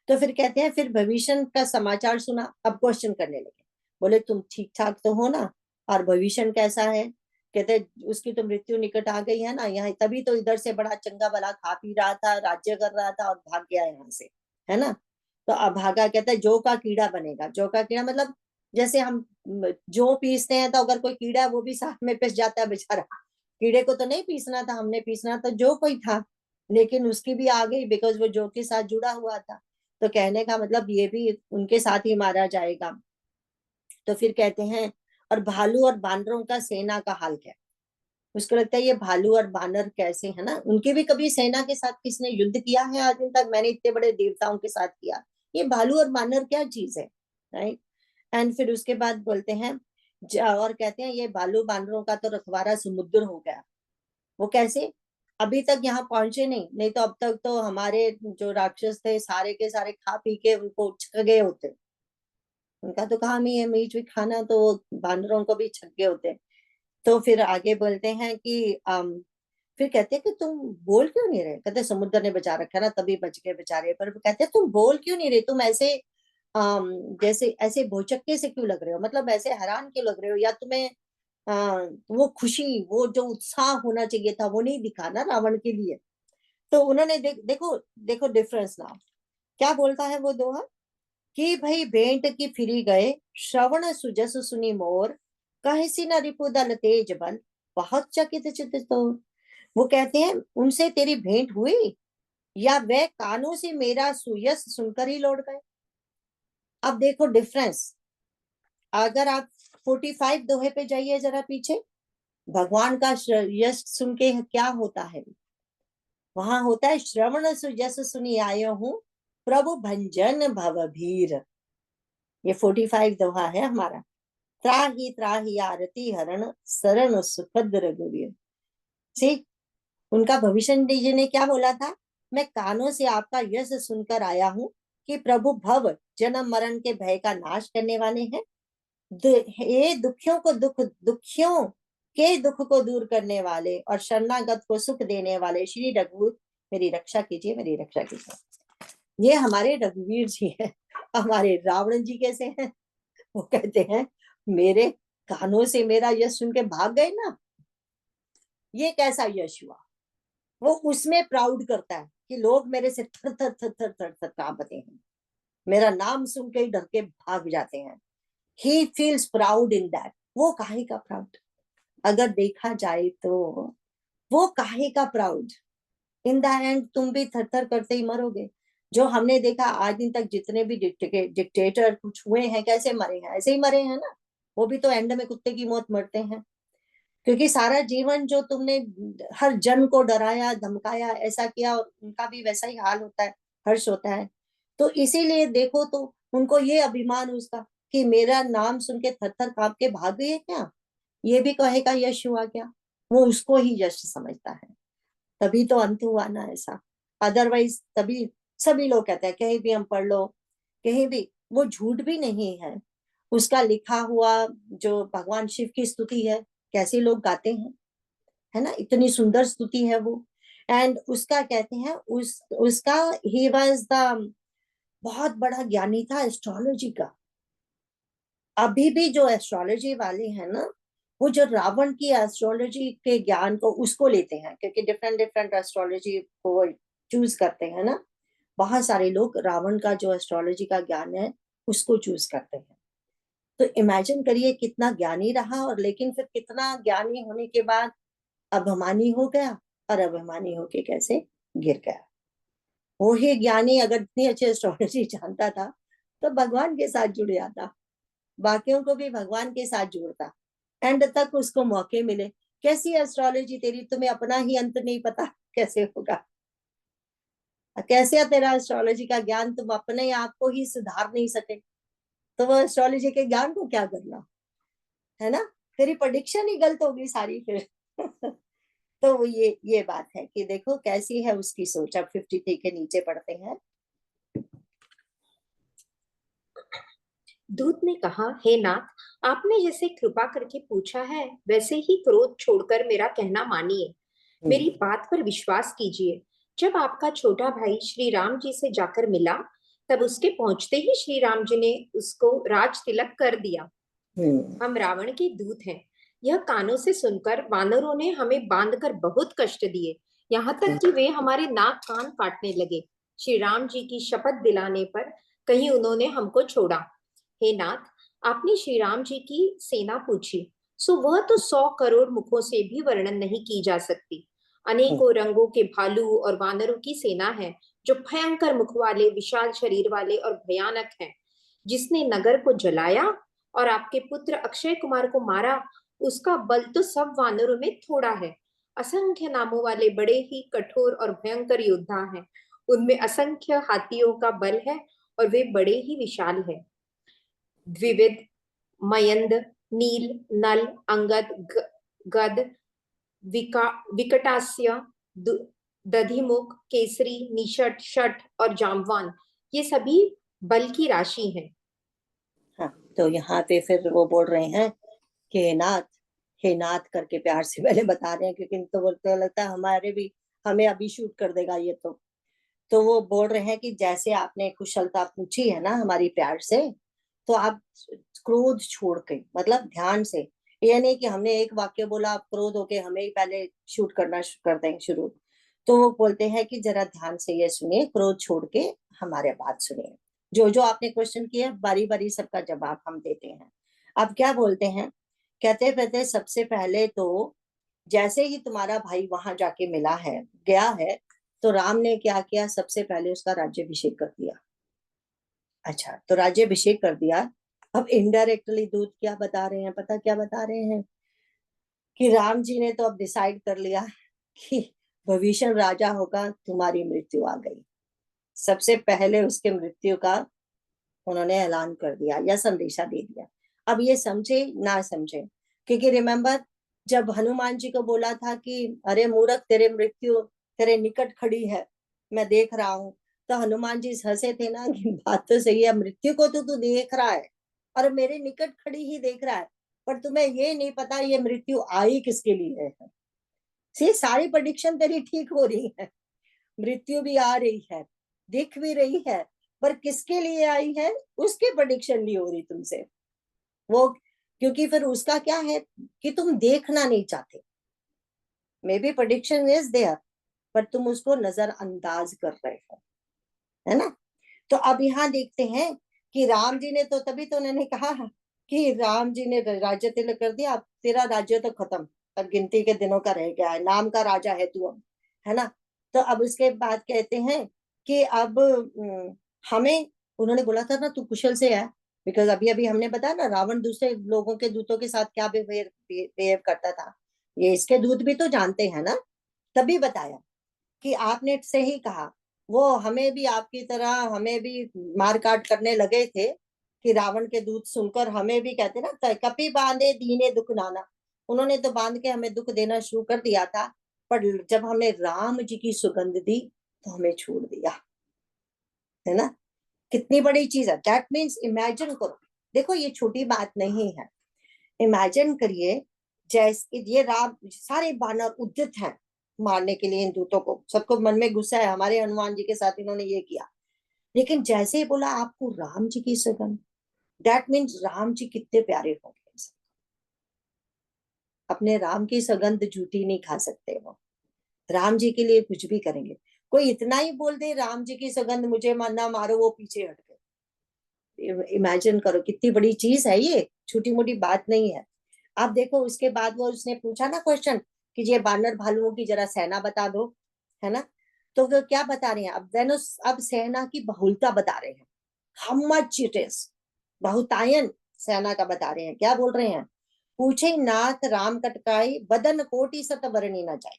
तो फिर कहते हैं, फिर भविष्य का समाचार सुना। अब क्वेश्चन करने लगे, बोले तुम ठीक ठाक तो हो ना, और भविष्य कैसा है? कहते उसकी तो मृत्यु निकट आ गई है ना, यहाँ तभी तो इधर से बड़ा चंगा भला खा पी रहा था, राज्य कर रहा था और भाग गया यहाँ से, है ना। तो अब भागा, कहता है जो का कीड़ा बनेगा। जो का कीड़ा मतलब जैसे हम जो पीसते हैं तो अगर कोई कीड़ा है वो भी साथ में पिस जाता है बेचारा। कीड़े को तो नहीं पीसना था, हमने पीसना तो जो कोई था, लेकिन उसकी भी आ गई बिकॉज वो जो के साथ जुड़ा हुआ था। तो कहने का मतलब ये भी उनके साथ ही मारा जाएगा। तो फिर कहते हैं, और भालू और बानरों का सेना का हाल क्या? उसको लगता है ये भालू और बानर कैसे है ना, उनके भी कभी सेना के साथ किसने युद्ध किया है आज दिन तक? मैंने इतने बड़े देवताओं के साथ किया, ये भालू और बानर क्या चीज है, राइट। एंड फिर उसके बाद बोलते हैं और कहते हैं ये भालू बानरों का तो रखवारा समुद्र हो गया। वो कैसे? अभी तक यहाँ पहुंचे नहीं तो अब तक तो हमारे जो राक्षस थे सारे के सारे खा पी के उनको छक गए होते। उनका तो काम ही है मीट भी खाना, तो बानरों को भी छक गए होते। तो फिर आगे बोलते हैं कि फिर कहते हैं कि तुम बोल क्यों नहीं रहे? कहते समुद्र ने बचा रखा ना तभी बच गए बेचारे। पर कहते हैं तुम बोल क्यों नहीं रहे? तुम ऐसे जैसे ऐसे भौचक्के से क्यों लग रहे हो? मतलब ऐसे हैरान क्यों लग रहे हो? या तुम्हें वो खुशी, वो जो उत्साह होना चाहिए था वो नहीं दिखा ना रावण के लिए। तो उन्होंने देखो देखो डिफरेंस ना। क्या बोलता है वो दोहा कि भाई भेंट की फिरी गए, श्रवण सुजस सुनी मोर, कहे सी न रिपु दल तेज बल, बहुत चकित चित तो। वो कहते हैं उनसे तेरी भेंट हुई या वह कानों से मेरा सुयस सुनकर ही लौट गए। अब देखो डिफरेंस। अगर आप 45 दोहे पे जाइए जरा पीछे, भगवान का यश सुन के क्या होता है? वहां होता है श्रवण सुजस सुनी आयो हूं, प्रभु भंजन भवभीर। ये 45 दोहा है हमारा। त्राही आरती हरण, शरण सुखद रघुवीर। सी, उनका भविष्य जी ने क्या बोला था? मैं कानों से आपका यश सुनकर आया हूँ कि प्रभु भव जन्म मरण के भय का नाश करने वाले हैं। ये दुखियों के दुख को दूर करने वाले और शरणागत को सुख देने वाले श्री रघुवीर मेरी रक्षा कीजिए, मेरी रक्षा कीजिए। ये हमारे रघुवीर जी है। हमारे रावण जी कैसे हैं? वो कहते हैं मेरे कानों से मेरा यश सुन के भाग गए ना, ये कैसा यश हुआ। वो उसमें प्राउड करता है कि लोग मेरे से थर थर थर थर थर थर कांपते हैं, मेरा नाम सुन के ही डर के भाग जाते हैं। He feels proud in that. वो काहे का प्राउड? अगर देखा जाए तो वो काहे का प्राउड? इन द एंड तुम भी थर थर करते ही मरोगे। जो हमने देखा आज दिन तक जितने भी डिक्टेटर कुछ हुए हैं, कैसे मरे हैं? ऐसे ही मरे हैं ना। वो भी तो एंड में कुत्ते की मौत मरते हैं, क्योंकि सारा जीवन जो तुमने हर जन को डराया धमकाया ऐसा किया, और उनका भी वैसा ही हाल होता है, हर्ष होता है। तो इसीलिए देखो तो उनको ये अभिमान उसका कि मेरा नाम सुन के थर थर कांप के भाग गए क्या, ये भी कहेगा यश हुआ क्या? वो उसको ही यश समझता है। तभी तो अंत हुआ ना ऐसा। अदरवाइज तभी सभी लोग कहते हैं, कहीं भी हम पढ़ लो, कहीं भी वो झूठ भी नहीं है। उसका लिखा हुआ जो भगवान शिव की स्तुति है, कैसे लोग गाते हैं, है ना, इतनी सुंदर स्तुति है वो। एंड उसका कहते हैं उसका ही वाज द बहुत बड़ा ज्ञानी था एस्ट्रोलॉजी का। अभी भी जो एस्ट्रोलॉजी वाले हैं ना, वो जो रावण की एस्ट्रोलॉजी के ज्ञान को उसको लेते हैं, क्योंकि डिफरेंट डिफरेंट एस्ट्रोलॉजी को चूज करते हैं ना। बहुत सारे लोग रावण का जो एस्ट्रोलॉजी का ज्ञान है उसको चूज करते हैं। तो इमेजिन करिए कितना ज्ञानी रहा, और लेकिन फिर कितना ज्ञानी होने के बाद अभिमानी हो गया, और अभिमानी होके कैसे गिर गया। वो ही ज्ञानी अगर इतनी अच्छी एस्ट्रोलॉजी जानता था तो भगवान के साथ जुड़ जाता, बाकियों को भी भगवान के साथ जोड़ता, एंड तक उसको मौके मिले। कैसी एस्ट्रोलॉजी तेरी, तुम्हें अपना ही अंत नहीं पता, कैसे होगा? कैसे तेरा एस्ट्रोलॉजी का ज्ञान, तुम अपने आप को ही सुधार नहीं सके तो वो एस्ट्रोलॉजी के ज्ञान को क्या करना, है ना? तेरी प्रेडिक्शन ही गलत होगी सारी फिर। तो ये बात है कि देखो कैसी है उसकी सोच। अब 53 के नीचे पढ़ते हैं। दूत ने कहा, हे नाथ, आपने जैसे कृपा करके पूछा है वैसे ही क्रोध छोड़कर मेरा कहना मानिए, मेरी बात पर विश्वास कीजिए। जब आपका छोटा भाई श्री राम जी से जाकर मिला, तब उसके पहुंचते ही श्री राम जी ने उसको राज तिलक कर दिया। हम रावण के दूत हैं। यह कानों से सुनकर वानरों ने हमें बांधकर बहुत कष्ट दिए, यहाँ तक कि वे हमारे नाक कान काटने लगे। श्री राम जी की शपथ दिलाने पर कहीं उन्होंने हमको छोड़ा। हे नाथ, आपने श्री राम जी की सेना पूछी, सो वह तो 100 करोड़ मुखों से भी वर्णन नहीं की जा सकती। अनेकों रंगों के भालू और वानरों की सेना है, जो भयंकर मुख वाले, विशाल शरीर वाले और भयानक हैं। जिसने नगर को जलाया और आपके पुत्र अक्षय कुमार को मारा, उसका बल तो सब वानरों में थोड़ा है। असंख्य नामों वाले बड़े ही कठोर और भयंकर योद्धा हैं। उनमें असंख्य हाथियों का बल है और वे बड़े ही विशाल हैं। द्विविद, मयंद, नील, नल, अंगद, गद, विकटास्य, दधिमुख, केसरी, निषट, शठ और जाम्बवान, ये सभी बल की राशि हैं। हाँ, तो यहाँ पे फिर वो बोल रहे हैं कि हे नाथ करके प्यार से पहले बता रहे हैं, क्योंकि तो बोलते लगता है हमारे भी हमें अभी शूट कर देगा ये तो वो बोल रहे हैं कि जैसे आपने कुशलता पूछी है ना हमारी प्यार से, तो आप क्रोध छोड़ के, मतलब ध्यान से, ये नहीं कि हमने एक वाक्य बोला आप क्रोध होके हमें ही पहले शूट करना कर देंगे शुरू। तो वो बोलते हैं कि जरा ध्यान से ये सुनिए, क्रोध छोड़ के हमारे बात सुनिए। जो जो आपने क्वेश्चन किया बारी बारी सबका जवाब हम देते हैं। अब क्या बोलते हैं, कहते सबसे पहले तो जैसे ही तुम्हारा भाई वहां जाके मिला है, गया है, तो राम ने क्या किया, सबसे पहले उसका राज्याभिषेक कर दिया। अच्छा, तो राज्याभिषेक कर दिया। अब इनडायरेक्टली दूत क्या बता रहे हैं, पता क्या बता रहे हैं कि राम जी ने तो अब डिसाइड कर लिया कि भविष्य राजा होगा, तुम्हारी मृत्यु आ गई। सबसे पहले उसके मृत्यु का उन्होंने ऐलान कर दिया या संदेशा दे दिया। अब ये समझे ना समझे, क्योंकि रिमेम्बर जब हनुमान जी को बोला था कि अरे मूर्ख, तेरे मृत्यु तेरे निकट खड़ी है, मैं देख रहा हूं, तो हनुमान जी हंसे थे ना कि बात तो सही है, मृत्यु को तो तू देख रहा है और मेरे निकट खड़ी ही देख रहा है, पर तुम्हें ये नहीं पता ये मृत्यु आई किसके लिए है। सी, सारी प्रेडिक्शन तेरी ठीक हो रही है, मृत्यु भी आ रही है, दिख भी रही है, पर किसके लिए आई है उसकी प्रेडिक्शन नहीं हो रही तुमसे। वो क्योंकि फिर उसका क्या है कि तुम देखना नहीं चाहते। Maybe prediction is there, पर तुम उसको नजरअंदाज कर रहे हो, है ना। तो अब यहाँ देखते हैं कि राम जी ने तो, तभी तो उन्होंने कहा कि राम जी ने राज्य तिलक कर दिया, अब तेरा राज्य तो खत्म, अब गिनती के दिनों का रह गया है, नाम का राजा है तू अब, है ना। तो अब उसके बाद कहते हैं कि अब हमें, उन्होंने बोला था ना तू कुशल से है, बिकॉज अभी अभी हमने बताया ना रावण दूसरे लोगों के दूतों के साथ क्या बिहेव करता था, ये इसके दूत भी तो जानते हैं ना। तभी बताया कि आपने सही कहा, वो हमें भी आपकी तरह हमें भी मार काट करने लगे थे, कि रावण के दूत सुनकर हमें भी कहते ना कपि बांधे दीने दुख नाना, उन्होंने तो बांध के हमें दुख देना शुरू कर दिया था, पर जब हमने राम जी की सुगंध दी तो हमें छोड़ दिया, है ना। कितनी बड़ी चीज है। दैट मीन्स इमेजिन करो, देखो ये छोटी बात नहीं है। इमेजिन करिए जैसे ये राम, सारे बानर उद्यत हैं मारने के लिए इन दूतों को, सबको मन में गुस्सा है हमारे हनुमान जी के साथ इन्होंने ये किया, लेकिन जैसे ही बोला आपको राम जी की सुगंध, दैट मीन्स राम जी कितने प्यारे होंगे। अपने राम की सुगंध झूठी नहीं खा सकते, वो राम जी के लिए कुछ भी करेंगे। कोई इतना ही बोल दे राम जी की सुगंध मुझे ना मारो, वो पीछे हट गए। इमेजिन करो कितनी बड़ी चीज है ये, छोटी मोटी बात नहीं है। आप देखो उसके बाद वो उसने पूछा ना क्वेश्चन कि ये बानर भालुओं की जरा सेना बता दो, है ना। तो वो क्या बता रहे हैं अब, देन अब सेना की बहुलता बता रहे हैं, हाउ मच इट इज, बहुतायन सेना का बता रहे हैं। क्या बोल रहे हैं, पूछे नाथ राम कटकाई बदन कोटि सत बरनी न जाए।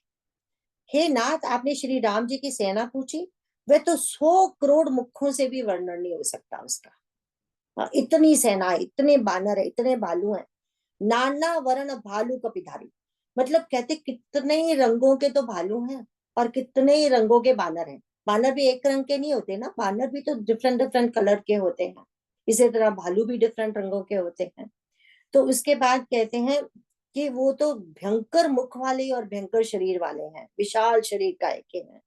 हे नाथ आपने श्री राम जी की सेना पूछी, वह तो 100 करोड़ मुखों से भी वर्णन नहीं हो सकता उसका। इतनी सेना है, इतने बानर है, इतने भालू हैं, नाना वर्ण भालू कपिधारी, मतलब कहते कितने ही रंगों के तो भालू हैं और कितने ही रंगों के बानर हैं। बानर भी एक रंग के नहीं होते ना, बानर भी तो डिफरेंट डिफरेंट कलर के होते हैं, इसी तरह भालू भी डिफरेंट रंगों के होते हैं। तो उसके बाद कहते हैं कि वो तो भयंकर मुख वाले और भयंकर शरीर वाले हैं, विशाल शरीर का एक हैं।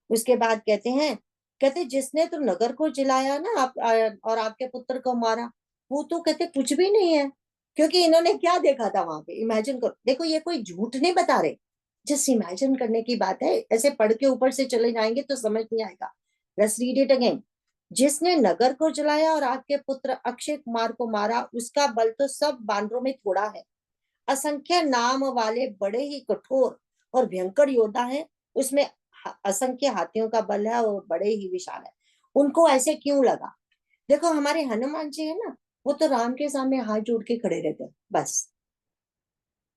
उसके बाद कहते हैं, कहते जिसने तो नगर को जलाया ना आप और आपके पुत्र को मारा, वो तो कहते कुछ भी नहीं है, क्योंकि इन्होंने क्या देखा था वहां पे। इमेजिन करो, देखो ये कोई झूठ नहीं बता रहे, जस्ट इमेजिन करने की बात है। ऐसे पढ़ के ऊपर से चले जाएंगे तो समझ नहीं आएगा। Let's read it again. जिसने नगर को जलाया और आपके पुत्र अक्षय कुमार को मारा, उसका बल तो सब बानरों में थोड़ा है। असंख्य नाम वाले बड़े ही कठोर और भयंकर योद्धा हैं, उसमें असंख्य हाथियों का बल है और बड़े ही विशाल है। उनको ऐसे क्यों लगा, देखो हमारे हनुमान जी है ना, वो तो राम के सामने हाथ जोड़ के खड़े रहते हैं बस,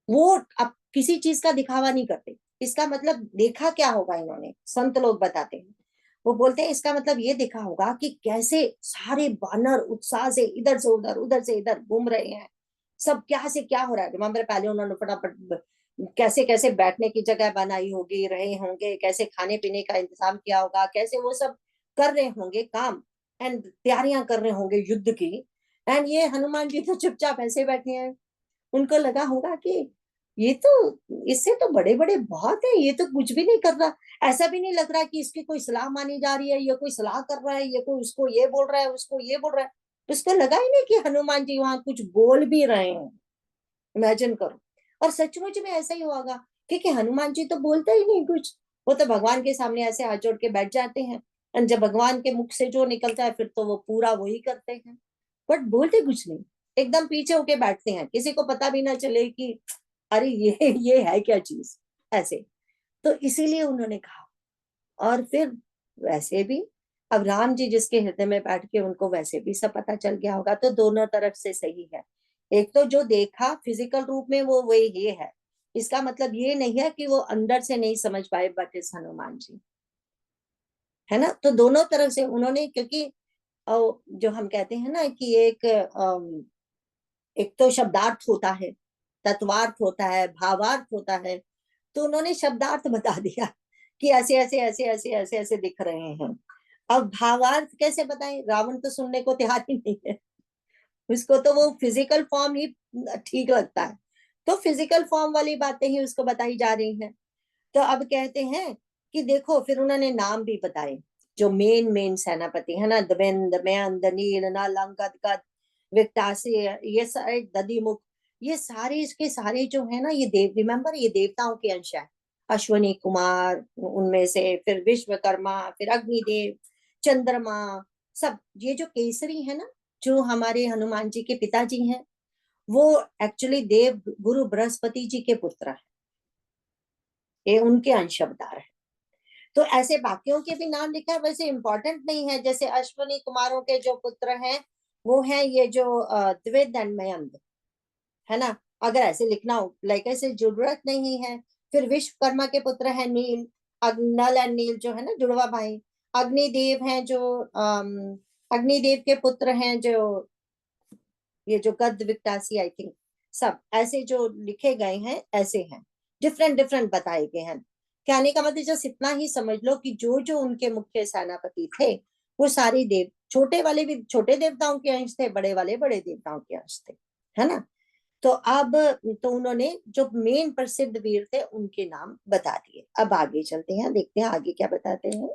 वो अब किसी चीज का दिखावा नहीं करते। इसका मतलब देखा क्या होगा इन्होंने, संत लोग बताते हैं, वो बोलते हैं इसका मतलब ये देखा होगा कि कैसे सारे बानर उत्साह से इधर से उधर से इधर घूम रहे हैं, सब क्या से क्या हो रहा है। रिमेम्बर पहले उन्होंने फटाफट कैसे कैसे बैठने की जगह बनाई होगी, रहे होंगे, कैसे खाने पीने का इंतजाम किया होगा, कैसे वो सब कर रहे होंगे काम एंड तैयारियां कर रहे होंगे युद्ध की। एंड ये हनुमान जी तो चुपचाप ऐसे बैठे हैं, उनको लगा होगा कि ये तो इससे तो बड़े बड़े बहुत है, ये तो कुछ भी नहीं कर रहा। ऐसा भी नहीं लग रहा कि इसकी कोई सलाह मानी जा रही है, ये कोई सलाह कर रहा है, ये कोई उसको ये बोल रहा है, उसको ये बोल रहा है। उसको लगा ही नहीं कि हनुमान जी वहां कुछ बोल भी रहे हैं। इमेजिन करो, और सचमुच में ऐसा ही होगा, क्योंकि हनुमान जी तो बोलते ही नहीं कुछ, वो तो भगवान के सामने ऐसे हाथ जोड़ के बैठ जाते हैं, और जब भगवान के मुख से जो निकलता है फिर तो वो पूरा वही करते हैं, बट बोलते कुछ नहीं, एकदम पीछे होके बैठते हैं, किसी को पता भी ना चले कि अरे ये है क्या चीज, ऐसे। तो इसीलिए उन्होंने कहा। और फिर वैसे भी अब राम जी जिसके हृदय में बैठ के उनको वैसे भी सब पता चल गया होगा, तो दोनों तरफ से सही है। एक तो जो देखा फिजिकल रूप में वो ये है, इसका मतलब ये नहीं है कि वो अंदर से नहीं समझ पाए, बट इस हनुमान जी, है ना। तो दोनों तरफ से उन्होंने, क्योंकि जो हम कहते हैं ना कि एक तो शब्दार्थ होता है, तत्वार्थ होता है, भावार्थ होता है, तो उन्होंने शब्दार्थ बता दिया कि ऐसे ऐसे ऐसे ऐसे ऐसे ऐसे दिख रहे हैं। अब भावार्थ कैसे बताएं, रावण तो सुनने को तैयार ही नहीं है, उसको तो वो फिजिकल फॉर्म ही ठीक लगता है। तो फिजिकल फॉर्म वाली बातें ही उसको बताई जा रही हैं। तो अब कहते हैं कि देखो, फिर उन्होंने नाम भी बताए जो मेन सेनापति है ना, दमन, दमयन, दनील, नल, गदगद, विक्टासी, ये सारे दधिमुख, ये सारे इसके सारे जो है ना, ये देव, रिमेम्बर ये देवताओं के अंश है। अश्वनी कुमार उनमें से, फिर विश्वकर्मा, फिर अग्निदेव, चंद्रमा, सब ये जो केसरी है ना, जो हमारे हनुमान जी के पिताजी हैं, वो एक्चुअली देव गुरु बृहस्पति जी के पुत्र है, ये उनके अंश अवतार है। तो ऐसे बाकियों के भी नाम लिखा है, वैसे इंपॉर्टेंट नहीं है। जैसे अश्वनी कुमारों के जो पुत्र हैं वो हैं ये जो द्विद एंड मयंद है ना, अगर ऐसे लिखना हो, लाइक ऐसे जरूरत नहीं है। फिर विश्वकर्मा के पुत्र है नील, नल एंड नील जो है ना जुड़वा भाई। अग्निदेव हैं जो अग्निदेव के पुत्र हैं जो ये जो गद विक्टासी, आई थिंक, सब ऐसे जो लिखे गए हैं ऐसे हैं, डिफरेंट डिफरेंट बताए गए हैं। कहने का मतलब जस्ट इतना ही समझ लो कि जो जो उनके मुख्य सेनापति थे वो सारे देव, छोटे वाले भी छोटे देवताओं के अंश थे, बड़े वाले बड़े देवताओं के अंश थे, है ना। तो अब तो उन्होंने जो मेन प्रसिद्ध वीर थे उनके नाम बता दिए। अब आगे चलते हैं, देखते हैं आगे क्या बताते हैं।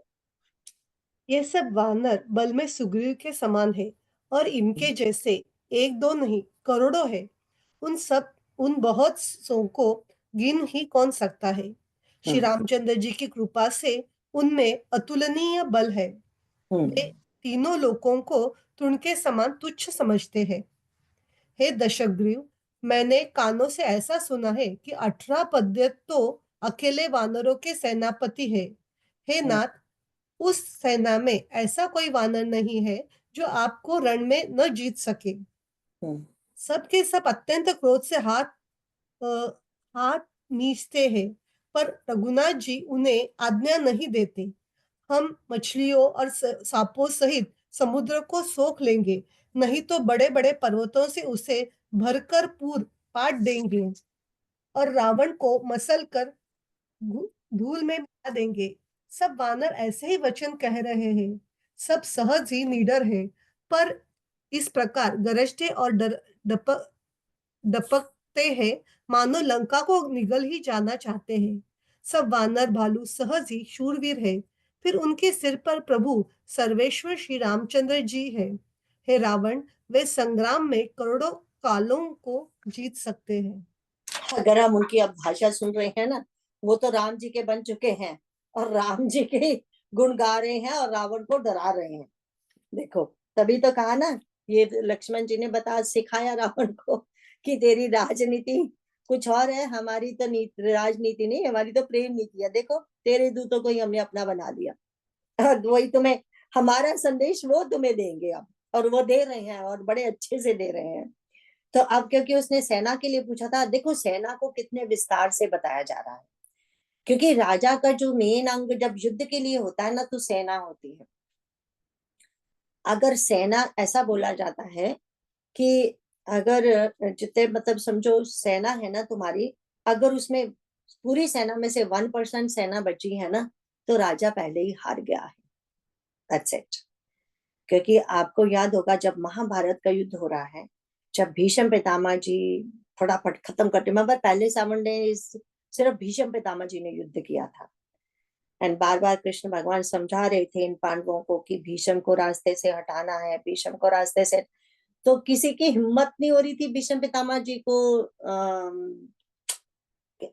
ये सब वानर बल में सुग्रीव के समान है और इनके जैसे एक दो नहीं करोड़ों है। उन बहुत सौ को गिन ही कौन सकता है। श्री रामचंद्र जी की कृपा से उनमें अतुलनीय बल है। वे तीनों लोगों को तृण के समान तुच्छ समझते हैं। हे दशग्रीव, मैंने कानों से ऐसा सुना है कि 18 पद्यत तो अकेले वानरों के सेनापति है। हे नाथ, उस सेना में ऐसा कोई वानर नहीं है जो आपको रण में न जीत सके। सबके सब अत्यंत क्रोध से हाथ नीचते हैं, पर रघुनाथ जी उन्हें आज्ञा नहीं देते। हम मछलियों और सांपों सहित समुद्र को सोख लेंगे, नहीं तो बड़े बड़े पर्वतों से उसे भरकर पूर पाट देंगे और रावण को मसल कर धूल में मिला देंगे। सब वानर ऐसे ही वचन कह रहे हैं, सब सहज ही निडर है, पर इस प्रकार गरजते और डपकते हैं मानो लंका को निगल ही जाना चाहते हैं। सब वानर भालू सहज ही शूरवीर है, फिर उनके सिर पर प्रभु सर्वेश्वर श्री रामचंद्र जी है। हे रावण, वे संग्राम में करोड़ों कालों को जीत सकते हैं। अगर हम उनकी अब भाषा सुन रहे हैं ना, वो तो राम जी के बन चुके हैं और राम जी के गुण गा रहे हैं और रावण को डरा रहे हैं। देखो, तभी तो कहा ना, ये लक्ष्मण जी ने बता सिखाया रावण को कि तेरी राजनीति कुछ और है, हमारी तो राजनीति नहीं, हमारी तो प्रेम नीति है। देखो, तेरे दूतों को ही हमने अपना बना लिया और वही तुम्हें, हमारा संदेश वो तुम्हें देंगे अब, और वो दे रहे हैं और बड़े अच्छे से दे रहे हैं। तो अब क्योंकि उसने सेना के लिए पूछा था, देखो सेना को कितने विस्तार से बताया जा रहा है, क्योंकि राजा का जो मेन अंग जब युद्ध के लिए होता है ना, तो सेना होती है। अगर सेना, ऐसा बोला जाता है कि अगर जितने मतलब समझो सेना है ना तुम्हारी, अगर उसमें पूरी सेना में से 1% सेना बची है ना, तो राजा पहले ही हार गया है। That's it. क्योंकि आपको याद होगा जब महाभारत का युद्ध हो रहा है, जब भीष्म पितामह जी फटाफट खत्म करते, मगर पहले सावन ने सिर्फ भीष्म पितामह जी ने युद्ध किया था, एंड बार बार कृष्ण भगवान समझा रहे थे इन पांडवों को कि भीष्म को रास्ते से हटाना है, भीष्म को रास्ते से। तो किसी की हिम्मत नहीं हो रही थी भीष्म पितामह जी को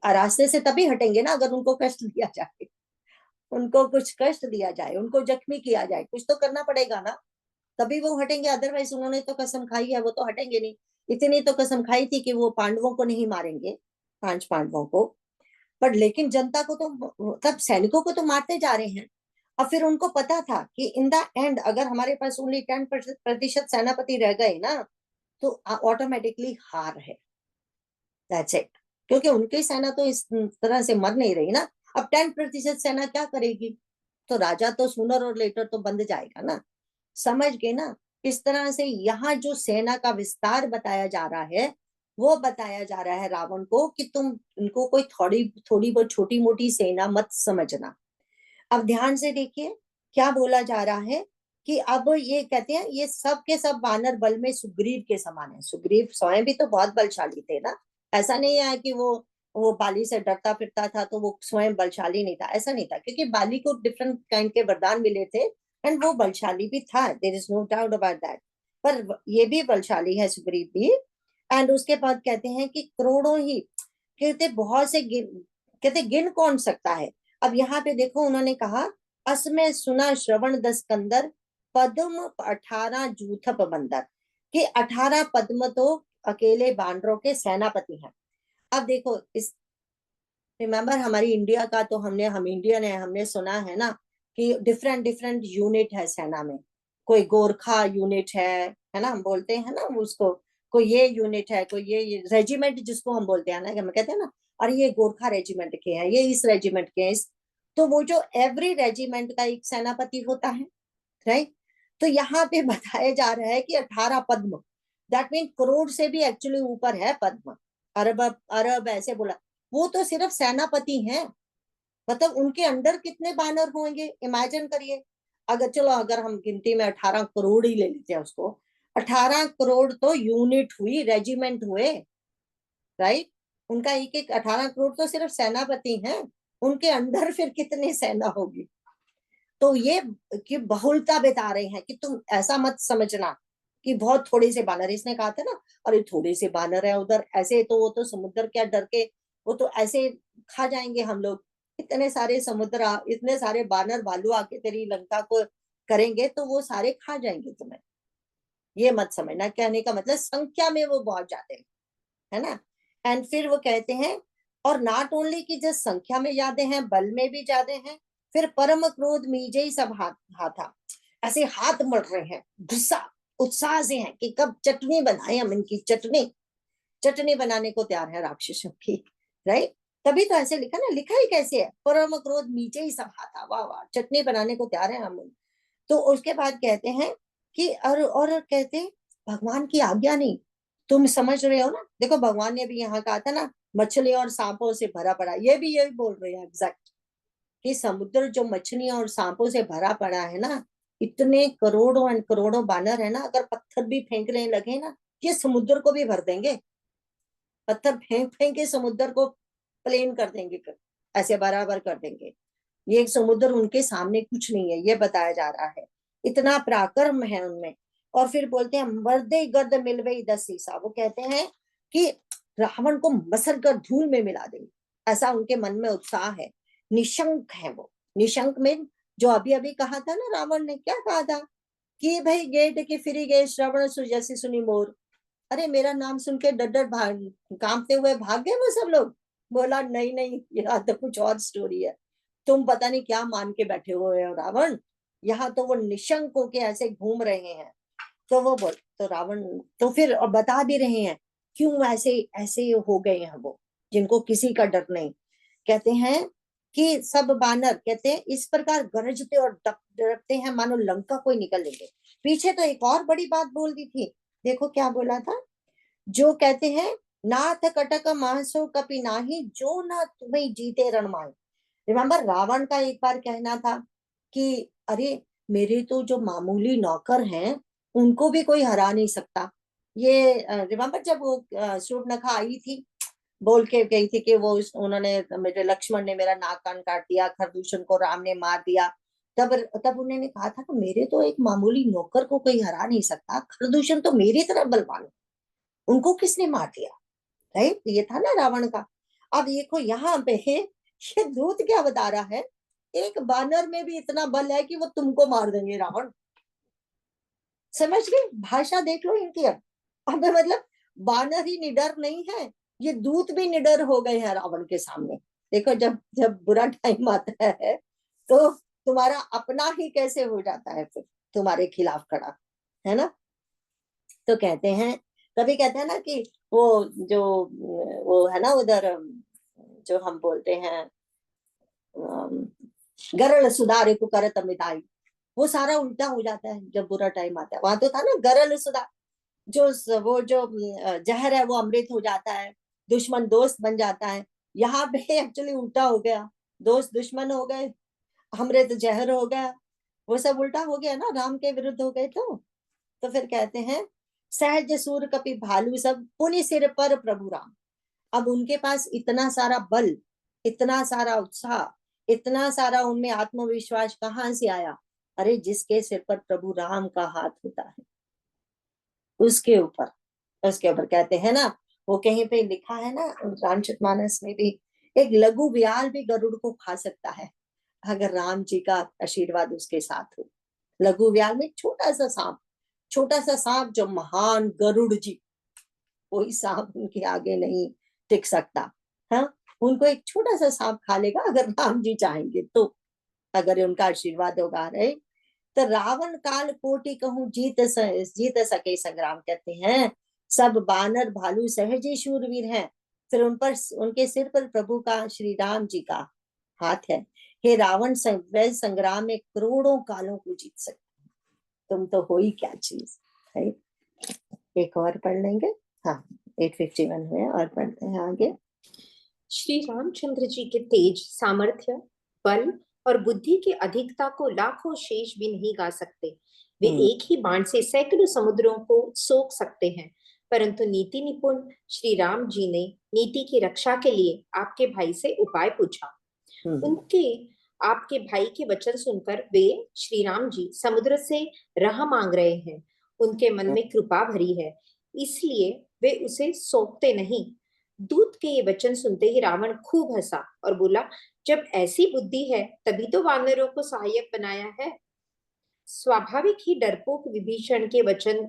रास्ते से तभी हटेंगे ना अगर उनको कष्ट दिया जाए, उनको कुछ कष्ट दिया जाए, उनको जख्मी किया जाए, कुछ तो करना पड़ेगा ना, तभी वो हटेंगे। अदरवाइज उन्होंने तो कसम खाई है, वो तो हटेंगे नहीं। इतनी तो कसम खाई थी कि वो पांडवों को नहीं मारेंगे, 5 पांडवों को, पर लेकिन जनता को तो, तब सैनिकों को तो मारते जा रहे हैं। और फिर उनको पता था कि इन द एंड अगर हमारे पास ओनली 10% सेनापति रह गए ना, तो ऑटोमेटिकली हार है। That's it. क्योंकि उनकी सेना तो इस तरह से मर नहीं रही ना। अब 10% सेना क्या करेगी, तो राजा तो सूनर और लेटर तो बंद जाएगा ना। समझ गए ना। इस तरह से यहाँ जो सेना का विस्तार बताया जा रहा है, वो बताया जा रहा है रावण को कि तुम इनको कोई थोड़ी बहुत छोटी मोटी सेना मत समझना। अब ध्यान से देखिए क्या बोला जा रहा है कि अब ये कहते हैं ये सब के सब वानर बल में सुग्रीव के समान है। सुग्रीव स्वयं भी तो बहुत बलशाली थे ना, ऐसा नहीं है कि वो बाली से डरता फिरता था तो वो स्वयं बलशाली नहीं था, ऐसा नहीं था, क्योंकि बाली को डिफरेंट काइंड के वरदान मिले थे एंड वो बलशाली भी था, there is no doubt about that. पर ये भी बलशाली है सुग्रीव भी। एंड उसके बाद कहते हैं कि करोड़ों ही, कहते बहुत से कहते गिन कौन सकता है। अब यहाँ पे देखो उन्होंने कहा असमय सुना श्रवण दस कंदर पद्म 18 जूथप बंदर, कि 18 पद्म तो अकेले बानरों के सेनापति हैं। अब देखो इस रिमेम्बर हमारी इंडिया का तो हम इंडियन है, हमने सुना है ना कि डिफरेंट डिफरेंट यूनिट है सेना में, कोई गोरखा यूनिट है ना, हम बोलते हैं ना उसको, कोई ये यूनिट है, कोई ये रेजिमेंट जिसको हम बोलते हैं ना, हम कहते हैं ना अरे ये गोरखा रेजिमेंट के हैं, ये इस रेजिमेंट के हैं, इस, तो वो जो एवरी रेजिमेंट का एक सेनापति होता है, राइट। तो यहाँ पे बताया जा रहा है कि 18 पद्म, दैट मीन करोड़ से भी एक्चुअली ऊपर है पद्म, अरब अरब ऐसे बोला, वो तो सिर्फ सेनापति हैं, मतलब उनके अंडर कितने बानर होंगे इमेजिन करिए। अगर चलो अगर हम गिनती में 18 करोड़ ही ले लेते हैं उसको, 18 करोड़ तो यूनिट हुई, रेजिमेंट हुए, राइट। उनका एक एक 18 करोड़ तो सिर्फ सेनापति हैं, उनके अंडर फिर कितनी सेना होगी। तो ये कि बहुलता बता रहे हैं कि तुम ऐसा मत समझना कि बहुत थोड़े से बानर, इसने कहा था ना अरे थोड़े से बानर है उधर, ऐसे तो वो तो समुद्र क्या डर के वो तो ऐसे खा जाएंगे हम लोग, इतने सारे समुद्र, इतने सारे बानर भालू आके तेरी लंका को करेंगे तो वो सारे खा जाएंगे तुम्हें, ये मत समझना। कहने का मतलब संख्या में वो बहुत ज्यादा है ना। एंड फिर वो कहते हैं और नॉट ओनली कि जो संख्या में ज्यादा हैं बल में भी ज्यादा हैं, फिर परम क्रोध मीजे ही सब हाथा, ऐसे हाथ मल रहे हैं, गुस्सा उत्साह से है कि कब चटनी बनाए हम इनकी, चटनी बनाने को तैयार है राक्षसों की, राइट। तभी तो ऐसे लिखा ना, लिखा ही कैसे है, परम क्रोध मीचे ही सब हाथा, वाह वाह, चटनी बनाने को तैयार है हम। तो उसके बाद कहते हैं कि और कहते हैं भगवान की आज्ञा नहीं, तुम समझ रहे हो ना, देखो भगवान ने भी यहाँ कहा था ना मछलियों और सांपों से भरा पड़ा, ये भी यही बोल रहे हैं एग्जैक्ट, कि समुद्र जो मछलियों और सांपों से भरा पड़ा है ना, इतने करोड़ों एंड करोड़ों बानर है ना, अगर पत्थर भी फेंकने लगे ना ये समुद्र को भी भर देंगे, पत्थर फेंक फेंक के समुद्र को प्लेन कर देंगे, ऐसे बराबर कर देंगे, ये समुद्र उनके सामने कुछ नहीं है, ये बताया जा रहा है, इतना पराक्रम है उनमें। और फिर बोलते हैं मर्दे गर्द मिलवे दस सीसा, वो कहते हैं कि रावण को मसल कर धूल में मिला देंगे, ऐसा उनके मन में उत्साह है, निशंक है वो। निशंक में जो अभी अभी कहा था ना रावण ने, क्या कहा था कि भाई गेट के फिरी गए श्रवण जैसे सुनी मोर, अरे मेरा नाम सुन के डर डर भाग कांपते हुए भाग गए वो सब लोग। बोला नहीं नहीं, यहाँ तो कुछ और स्टोरी है, तुम पता नहीं क्या मान के बैठे हुए हो रावण, यहाँ तो वो निशंक होके ऐसे घूम रहे हैं। तो वो बोल तो रावण तो फिर और बता भी रहे हैं क्यों ऐसे ऐसे हो गए हैं वो, जिनको किसी का डर नहीं। कहते हैं कि सब बानर कहते हैं इस प्रकार गरजते और डरते हैं मानो लंका कोई निकल लेंगे। पीछे तो एक और बड़ी बात बोल दी थी, देखो क्या बोला था, जो कहते हैं नाथ कटक महसो कपि नाही, जो ना तुम्हें जीते रणमाए। रिमेम्बर रावण का एक बार कहना था कि अरे मेरे तो जो मामूली नौकर हैं उनको भी कोई हरा नहीं सकता। ये रिमेम्बर जब वो शूर्पणखा आई थी, बोल के गई थी कि वो उन्होंने मेरे लक्ष्मण ने मेरा नाक कान काट दिया, खरदूषण को राम ने मार दिया, तब तब उन्होंने कहा था कि मेरे तो एक मामूली नौकर को कोई हरा नहीं सकता, खरदूषण तो मेरी तरह बलवान, उनको किसने मार दिया, राइट। ये था ना रावण का। अब देखो यहाँ पे ये दूत क्या बता रहा है, एक बानर में भी इतना बल है कि वो तुमको मार देंगे रावण, समझ गए, भाषा देख लो इनकी। अब मतलब बानर ही निडर नहीं है, ये दूत भी निडर हो गए हैं रावण के सामने। देखो जब जब बुरा टाइम आता है तो तुम्हारा अपना ही कैसे हो जाता है फिर तुम्हारे खिलाफ खड़ा, है ना। तो कहते हैं, कभी कहते हैं ना कि वो जो वो है ना उधर जो हम बोलते हैं गरल सुधारे को करत मिताई, वो सारा उल्टा हो जाता है जब बुरा टाइम आता है। वहां तो था ना गरल सुधा, जो वो जो जहर है वो अमृत हो जाता है, दुश्मन दोस्त बन जाता है। यहाँ पे एक्चुअली उल्टा हो गया, दोस्त दुश्मन हो गए, अमृत जहर हो गया, वो सब उल्टा हो गया ना, राम के विरुद्ध हो गए। तो फिर कहते हैं सहज सूर कपि भालू सब पुनि सिर पर प्रभु राम। अब उनके पास इतना सारा बल, इतना सारा उत्साह, इतना सारा उनमें आत्मविश्वास कहाँ से आया? अरे जिसके सिर पर प्रभु राम का हाथ होता है उसके ऊपर कहते हैं ना, वो कहीं पे लिखा है ना रामचरितमानस में भी, एक लघु व्याल भी गरुड़ को खा सकता है अगर राम जी का आशीर्वाद उसके साथ हो। लघु व्याल में छोटा सा सांप जो महान गरुड़ जी, कोई सांप उनके आगे नहीं टिक सकता। हाँ, उनको एक छोटा सा सांप खा लेगा अगर राम जी चाहेंगे तो, अगर उनका आशीर्वाद होगा। रहे तो रावण काल कोटि कहूं जीत सके संग्राम, कहते हैं सब बानर भालू सहजे शूरवीर हैं। फिर उनके सिर पर प्रभु का, श्री राम जी का हाथ है। हे रावण वै संग्राम में करोड़ों कालों को जीत सकते, तुम तो हो ही क्या चीज है। एक और पढ़ लेंगे, हाँ 851 हुए और पढ़ते हैं आगे। श्री रामचंद्र जी के तेज, सामर्थ्य, बल और बुद्धि की अधिकता को लाखों शेष भी नहीं गा सकते। वे एक ही बाण से सैकड़ों समुद्रों को सोख सकते हैं। परंतु नीति निपुण श्री राम जी ने नीति की रक्षा के लिए आपके भाई से उपाय पूछा। उनके आपके भाई के वचन सुनकर वे श्री राम जी समुद्र से राह मांग रहे हैं। उनके मन में कृपा भरी है, इसलिए वे उसे सौंपते नहीं। दूत के ये वचन सुनते ही रावण खूब हंसा और बोला, जब ऐसी बुद्धि है तभी तो वानरों को सहायक बनाया है। स्वाभाविक ही डरपोक विभीषण के वचन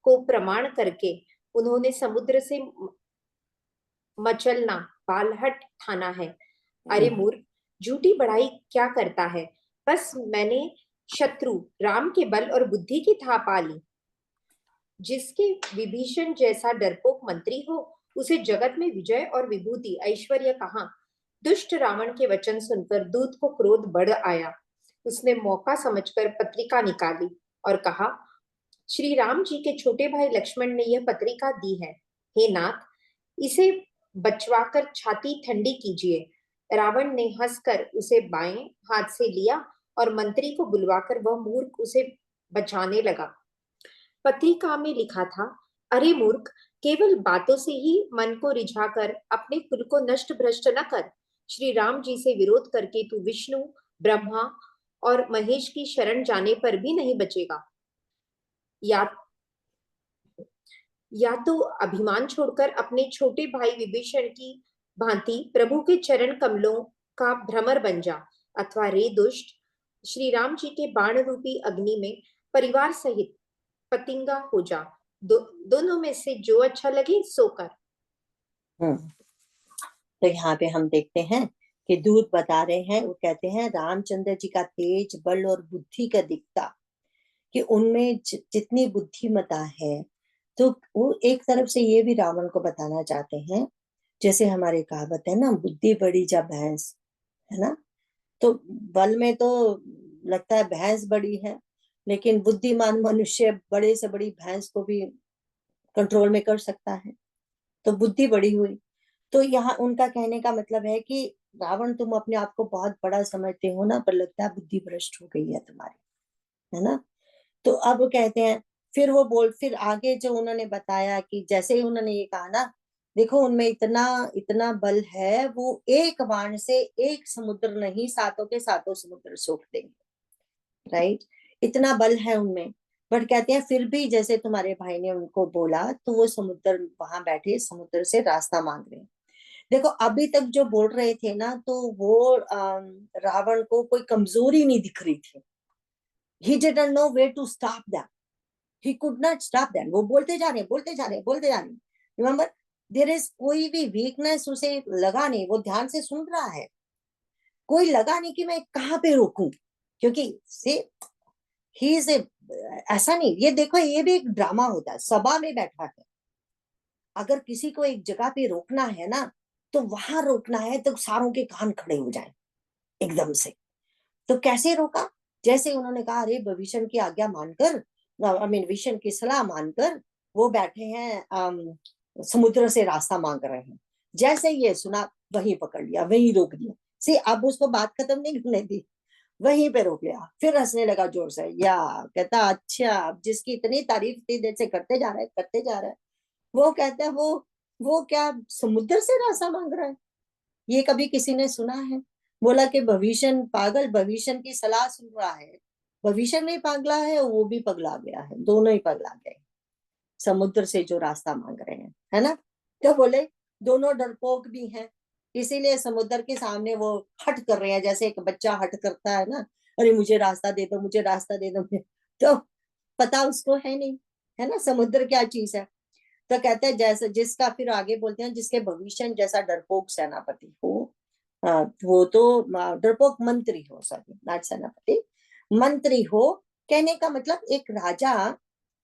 को प्रमाण करके उन्होंने समुद्र से मचलना बालहट ठाना है। अरे मूर्ख, झूठी बढ़ाई क्या करता है? बस मैंने शत्रु राम के बल और बुद्धि की था पा ली। जिसके विभीषण जैसा डरपोक मंत्री हो, उसे जगत में विजय और विभूति ऐश्वर्य कहाँ। दुष्ट रावण के वचन सुनकर दूत को क्रोध बढ़ आया। उसने मौका समझकर पत्रिका निकाली और कहा, श्री राम जी के छोटे भाई लक्ष्मण ने यह पत्रिका दी है। हे नाथ, इसे बचवाकर छाती ठंडी कीजिए। रावण ने हंसकर उसे बाएं हाथ से लिया और मंत्री को बुलवाकर वह मूर्ख उसे बचाने लगा। पत्रिका में लिखा था, अरे मूर्ख, केवल बातों से ही मन को रिझाकर अपने कुल को नष्ट भ्रष्ट न कर। श्री राम जी से विरोध करके तू विष्णु, ब्रह्मा और महेश की शरण जाने पर भी नहीं बचेगा। या तो अभिमान छोड़कर अपने छोटे भाई विभीषण की भांति प्रभु के चरण कमलों का भ्रमर बन जा, अथवा रे दुष्ट, श्री राम जी के बाण रूपी अग्नि में परिवार सहित पतिंगा हो जा। दोनों में से जो अच्छा लगे सो कर। तो यहाँ पे हम देखते हैं कि दूत बता रहे हैं, वो कहते हैं रामचंद्र जी का तेज, बल और बुद्धि का दिखता कि उनमें जितनी बुद्धिमता है, तो वो एक तरफ से ये भी रावण को बताना चाहते हैं, जैसे हमारे कहावत है ना, बुद्धि बड़ी जा भैंस, है ना। तो बल में तो लगता है भैंस बड़ी है, लेकिन बुद्धिमान मनुष्य बड़े से बड़ी भैंस को भी कंट्रोल में कर सकता है। तो बुद्धि बड़ी हुई। तो यहाँ उनका कहने का मतलब है कि रावण, तुम अपने आप को बहुत बड़ा समझते हो ना, पर लगता है बुद्धि भ्रष्ट हो गई है तुम्हारी, है ना। तो अब कहते हैं, फिर आगे जो उन्होंने बताया कि जैसे ही उन्होंने ये कहा ना, देखो उनमें इतना बल है, वो एक बाण से एक समुद्र नहीं, सातों के सातों समुद्र सोख देंगे। राइट, इतना बल है उनमें। बट कहते हैं फिर भी जैसे तुम्हारे भाई ने उनको बोला, तो वो समुद्र, वहां बैठे समुद्र से रास्ता मांग रहे हैं। देखो अभी तक जो बोल रहे थे ना, तो वो रावण को कोई कमजोरी नहीं दिख रही थी। He didn't know where to stop them. He could not stop them. वो बोलते जा रहे। Remember, there is कोई भी weakness उसे लगा नहीं, वो ध्यान से सुन रहा है। कोई लगा नहीं कि मैं कहाँ पे रोकूं, क्योंकि से he is ऐसा नहीं। ये देखो, ये भी एक ड्रामा होता है। सभा में बैठा है, अगर किसी को एक जगह पे रोकना है ना, तो वहां रोकना है तो सारों के कान खड़े हो जाए एकदम से। तो कैसे रोका? जैसे उन्होंने कहा, अरे विभीषण की आज्ञा मानकर, विभीषण की सलाह मानकर वो बैठे हैं, समुद्र से रास्ता मांग रहे हैं। जैसे ये सुना, वहीं पकड़ लिया, वहीं रोक दिया। से अब उसको बात खत्म नहीं करने दी, वहीं पे रोक लिया, फिर हंसने लगा जोर से। या कहता अच्छा, अब जिसकी इतनी तारीफ इतनी देर से करते जा रहा है करते जा रहा है, वो कहता है वो क्या समुद्र से रास्ता मांग रहा है? ये कभी किसी ने सुना है? बोला कि भविष्य पागल भविष्य की सलाह सुन रहा है, भविष्य भी पगला है और वो भी पगला गया है, दोनों ही पगला गए समुद्र से जो रास्ता मांग रहे हैं, है ना। तो बोले दोनों डरपोक भी हैं, इसीलिए समुद्र के सामने वो हट कर रहे हैं, जैसे एक बच्चा हट करता है ना, अरे मुझे रास्ता दे दो, मुझे रास्ता दे दो। तो पता उसको है नहीं, है ना, समुद्र क्या चीज है। तो कहते हैं जैसे जिसका, फिर आगे बोलते हैं जिसके भविष्य जैसा डरपोक सेनापति हो, वो तो डरपोक मंत्री हो, सॉरी नॉट सेनापति, मंत्री हो। कहने का मतलब एक राजा,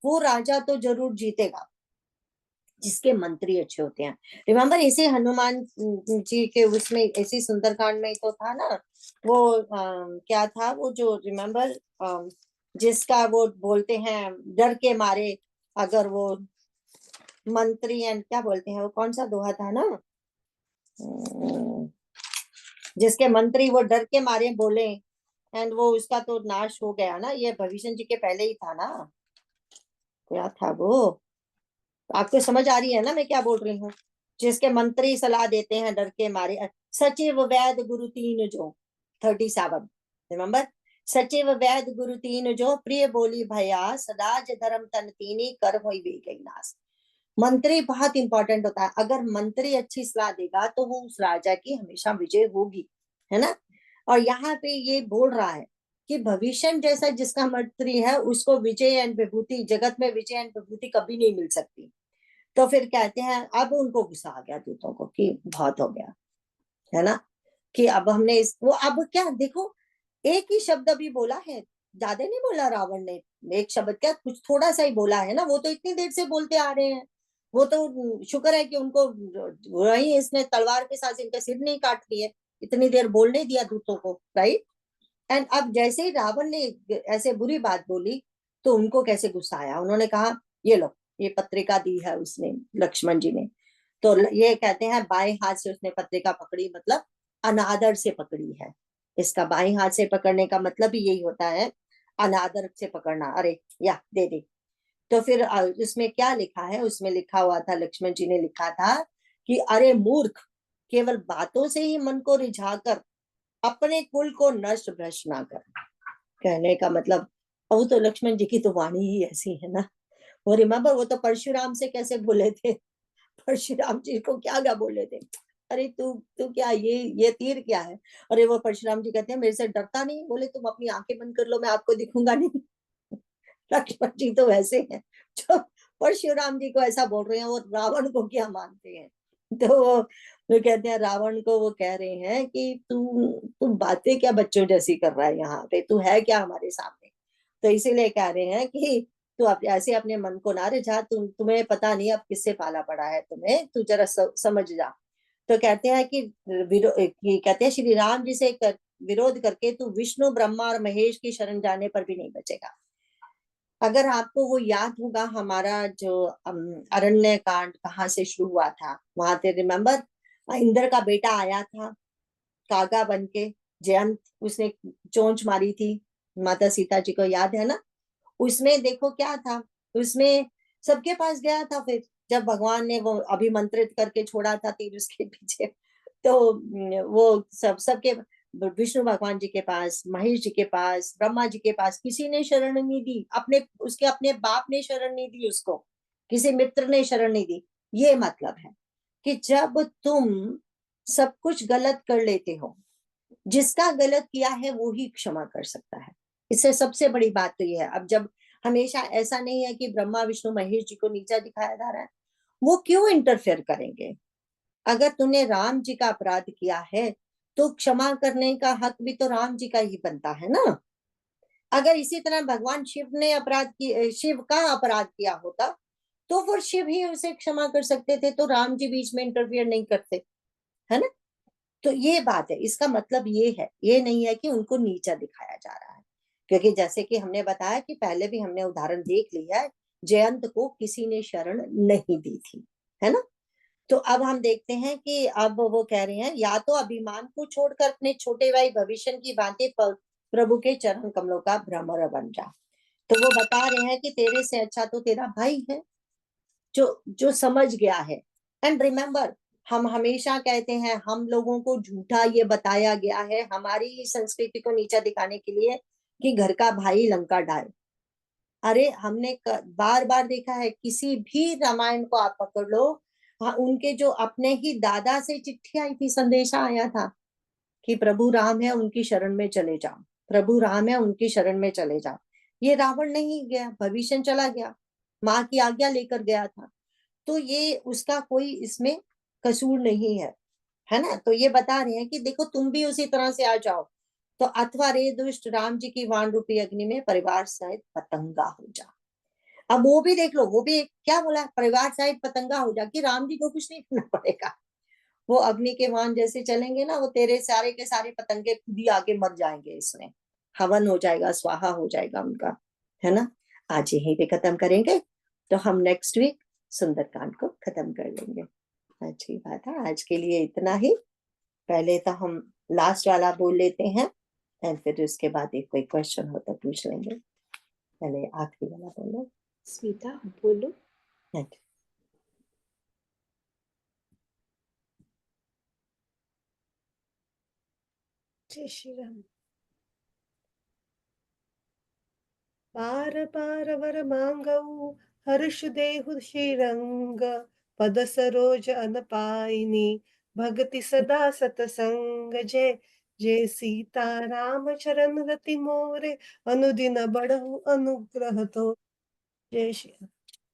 वो राजा तो जरूर जीतेगा जिसके मंत्री अच्छे होते हैं। रिमेम्बर इसी हनुमान जी के उसमें, इसी सुंदरकांड में तो था ना वो क्या था वो जो, रिमेम्बर जिसका वो बोलते हैं डर के मारे, अगर वो मंत्री एंड क्या बोलते हैं, वो कौन सा दोहा था ना, जिसके मंत्री वो डर के मारे बोले एंड वो उसका तो नाश हो गया ना, ये भविष्य जी के पहले ही था ना, क्या था वो, आपको समझ आ रही है ना मैं क्या बोल रही हूँ। जिसके मंत्री सलाह देते हैं डर के मारे, सचिव वैद गुरु तीन जो, 37 रिमेम्बर, सचिव वैद गुरु तीन जो, प्रिय बोली भया सदाज धर्म तन तीनी कर होई वे गई नाश। मंत्री बहुत इंपॉर्टेंट होता है, अगर मंत्री अच्छी सलाह देगा तो वो उस राजा की हमेशा विजय होगी, है ना। और यहाँ पे ये बोल रहा है कि भविष्य जैसा जिसका मंत्री है उसको विजय एंड विभूति, जगत में विजय एंड विभूति कभी नहीं मिल सकती। तो फिर कहते हैं अब उनको गुस्सा आ गया दूतों को कि बहुत हो गया, है ना, कि अब हमने वो अब क्या देखो, एक ही शब्द अभी बोला है, ज्यादा नहीं बोला रावण ने, एक शब्द क्या कुछ थोड़ा सा ही बोला है ना, वो तो इतनी देर से बोलते आ रहे हैं। वो तो शुक्र है कि उनको वही इसने तलवार के साथ इनका सिर नहीं काट दिए, इतनी देर बोलने दिया दूतों को, राइट। एंड अब जैसे ही रावण ने ऐसे बुरी बात बोली तो उनको कैसे गुस्सा आया, उन्होंने कहा ये लो, ये पत्रिका दी है उसने लक्ष्मण जी ने। तो ये कहते हैं बाएं हाथ से उसने पत्रिका पकड़ी, मतलब अनादर से पकड़ी है। इसका बाएं हाथ से पकड़ने का मतलब ही यही होता है, अनादर से पकड़ना, अरे या दे दे। तो फिर उसमें क्या लिखा है, उसमें लिखा हुआ था, लक्ष्मण जी ने लिखा था कि अरे मूर्ख, केवल बातों से ही मन को रिझाकर अपने कुल को नष्ट भ्रष्ट ना कर। कहने का मतलब, वो तो लक्ष्मण जी की तो वाणी ही ऐसी है ना। वो रिमेम्बर वो तो परशुराम से कैसे बोले थे, परशुराम जी को क्या क्या बोले थे, अरे तू तू क्या ये तीर क्या है। अरे वो परशुराम जी कहते हैं मेरे से डरता नहीं, बोले तुम अपनी आंखें बंद कर लो मैं आपको दिखूंगा नहीं। लक्ष्मण जी तो वैसे हैं जो परशुराम जी को ऐसा बोल रहे हैं, वो रावण को क्या मानते हैं। तो वो कहते हैं रावण को, वो कह रहे हैं कि तू बातें क्या बच्चों जैसी कर रहा है, यहाँ पे तू है क्या हमारे सामने। तो इसीलिए कह रहे हैं कि तू ऐसे अपने मन को ना रिझा, तुम्हें पता नहीं अब किससे पाला पड़ा है तुम्हें, तू जरा समझ जा। तो कहते हैं कि कहते हैं श्री राम जी से विरोध करके तू विष्णु ब्रह्मा और महेश की शरण जाने पर भी नहीं बचेगा। अगर आपको वो याद होगा हमारा जो अरण्य कांड कहाँ से शुरू हुआ था, वहां पे रिमेम्बर इंद्र का बेटा आया था कागा बन के, जयंत, उसने चोंच मारी थी माता सीता जी को, याद है ना। उसमें देखो क्या था, उसमें सबके पास गया था, फिर जब भगवान ने वो अभिमंत्रित करके छोड़ा था तीर उसके पीछे, तो वो सबके विष्णु भगवान जी के पास, महेश जी के पास, ब्रह्मा जी के पास किसी ने शरण नहीं दी, अपने उसके अपने बाप ने शरण नहीं दी उसको, किसी मित्र ने शरण नहीं दी। ये मतलब है कि जब तुम सब कुछ गलत कर लेते हो, जिसका गलत किया है वो ही क्षमा कर सकता है। इससे सबसे बड़ी बात तो ये है। अब जब हमेशा ऐसा नहीं है कि ब्रह्मा विष्णु महेश जी को नीचा दिखाया जा रहा है, वो क्यों इंटरफेयर करेंगे। अगर तूने राम जी का अपराध किया है तो क्षमा करने का हक भी तो राम जी का ही बनता है ना। अगर इसी तरह भगवान शिव ने शिव का अपराध किया होता तो फिर शिव ही उसे क्षमा कर सकते थे, तो राम जी बीच में इंटरफियर नहीं करते, है ना। तो ये बात है, इसका मतलब ये है, ये नहीं है कि उनको नीचा दिखाया जा रहा है, क्योंकि जैसे कि हमने बताया कि पहले भी हमने उदाहरण देख लिया है, जयंत को किसी ने शरण नहीं दी थी, है ना। तो अब हम देखते हैं कि अब वो कह रहे हैं या तो अभिमान को छोड़कर अपने छोटे भाई भविष्य की भांति प्रभु के चरण कमलों का भ्रमर बन जा। तो वो बता रहे हैं कि तेरे से अच्छा तो तेरा भाई है जो समझ गया है। एंड रिमेम्बर, हम हमेशा कहते हैं हम लोगों को झूठा ये बताया गया है हमारी संस्कृति को नीचा दिखाने के लिए कि घर का भाई लंका ढाए। अरे हमने बार बार देखा है, किसी भी रामायण को आप पकड़ लो, हाँ, उनके जो अपने ही दादा से चिट्ठी आई थी, संदेशा आया था कि प्रभु राम है उनकी शरण में चले जाओ, प्रभु राम है उनकी शरण में चले जाओ। ये रावण नहीं गया, भविष्य चला गया, माँ की आज्ञा लेकर गया था। तो ये उसका कोई इसमें कसूर नहीं है ना। तो ये बता रहे हैं कि देखो तुम भी उसी तरह से आ जाओ। तो अथवा रे दुष्ट राम जी की वाण रूपी अग्नि में परिवार सहित पतंगा हो जा। अब वो भी देख लो, वो भी क्या बोला, परिवार सहित पतंगा हो जा, कि राम जी को कुछ नहीं करना पड़ेगा। वो अग्नि के वाण जैसे चलेंगे ना, वो तेरे सारे के सारे पतंगे खुद ही आगे मर जाएंगे, इसमें हवन हो जाएगा, स्वाहा हो जाएगा उनका, है ना। आज यहीं पे खत्म करेंगे, तो हम नेक्स्ट वीक सुंदरकांड को खत्म कर लेंगे। अच्छी बात है, आज के लिए इतना ही। पहले तो हम लास्ट वाला बोल लेते हैं, एंड फिर उसके बाद एक कोई क्वेश्चन हो तो पूछ लेंगे। पहले आखिरी वाला बोलो। स्मिता बोलो। अच्छा। जय श्री राम। पार पार वर मांगऊ हर्ष देहु श्रीरंग, पद सरोज अन पाइनी भक्ति सदा सतसंग। जय जय सीता राम चरण रति मोरे, अनुदिन बढ़हु अनुग्रह तो। जय श्री राम।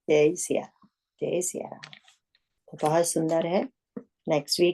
जय सिया राम, जय सिया राम। तो बहुत सुंदर है। Next week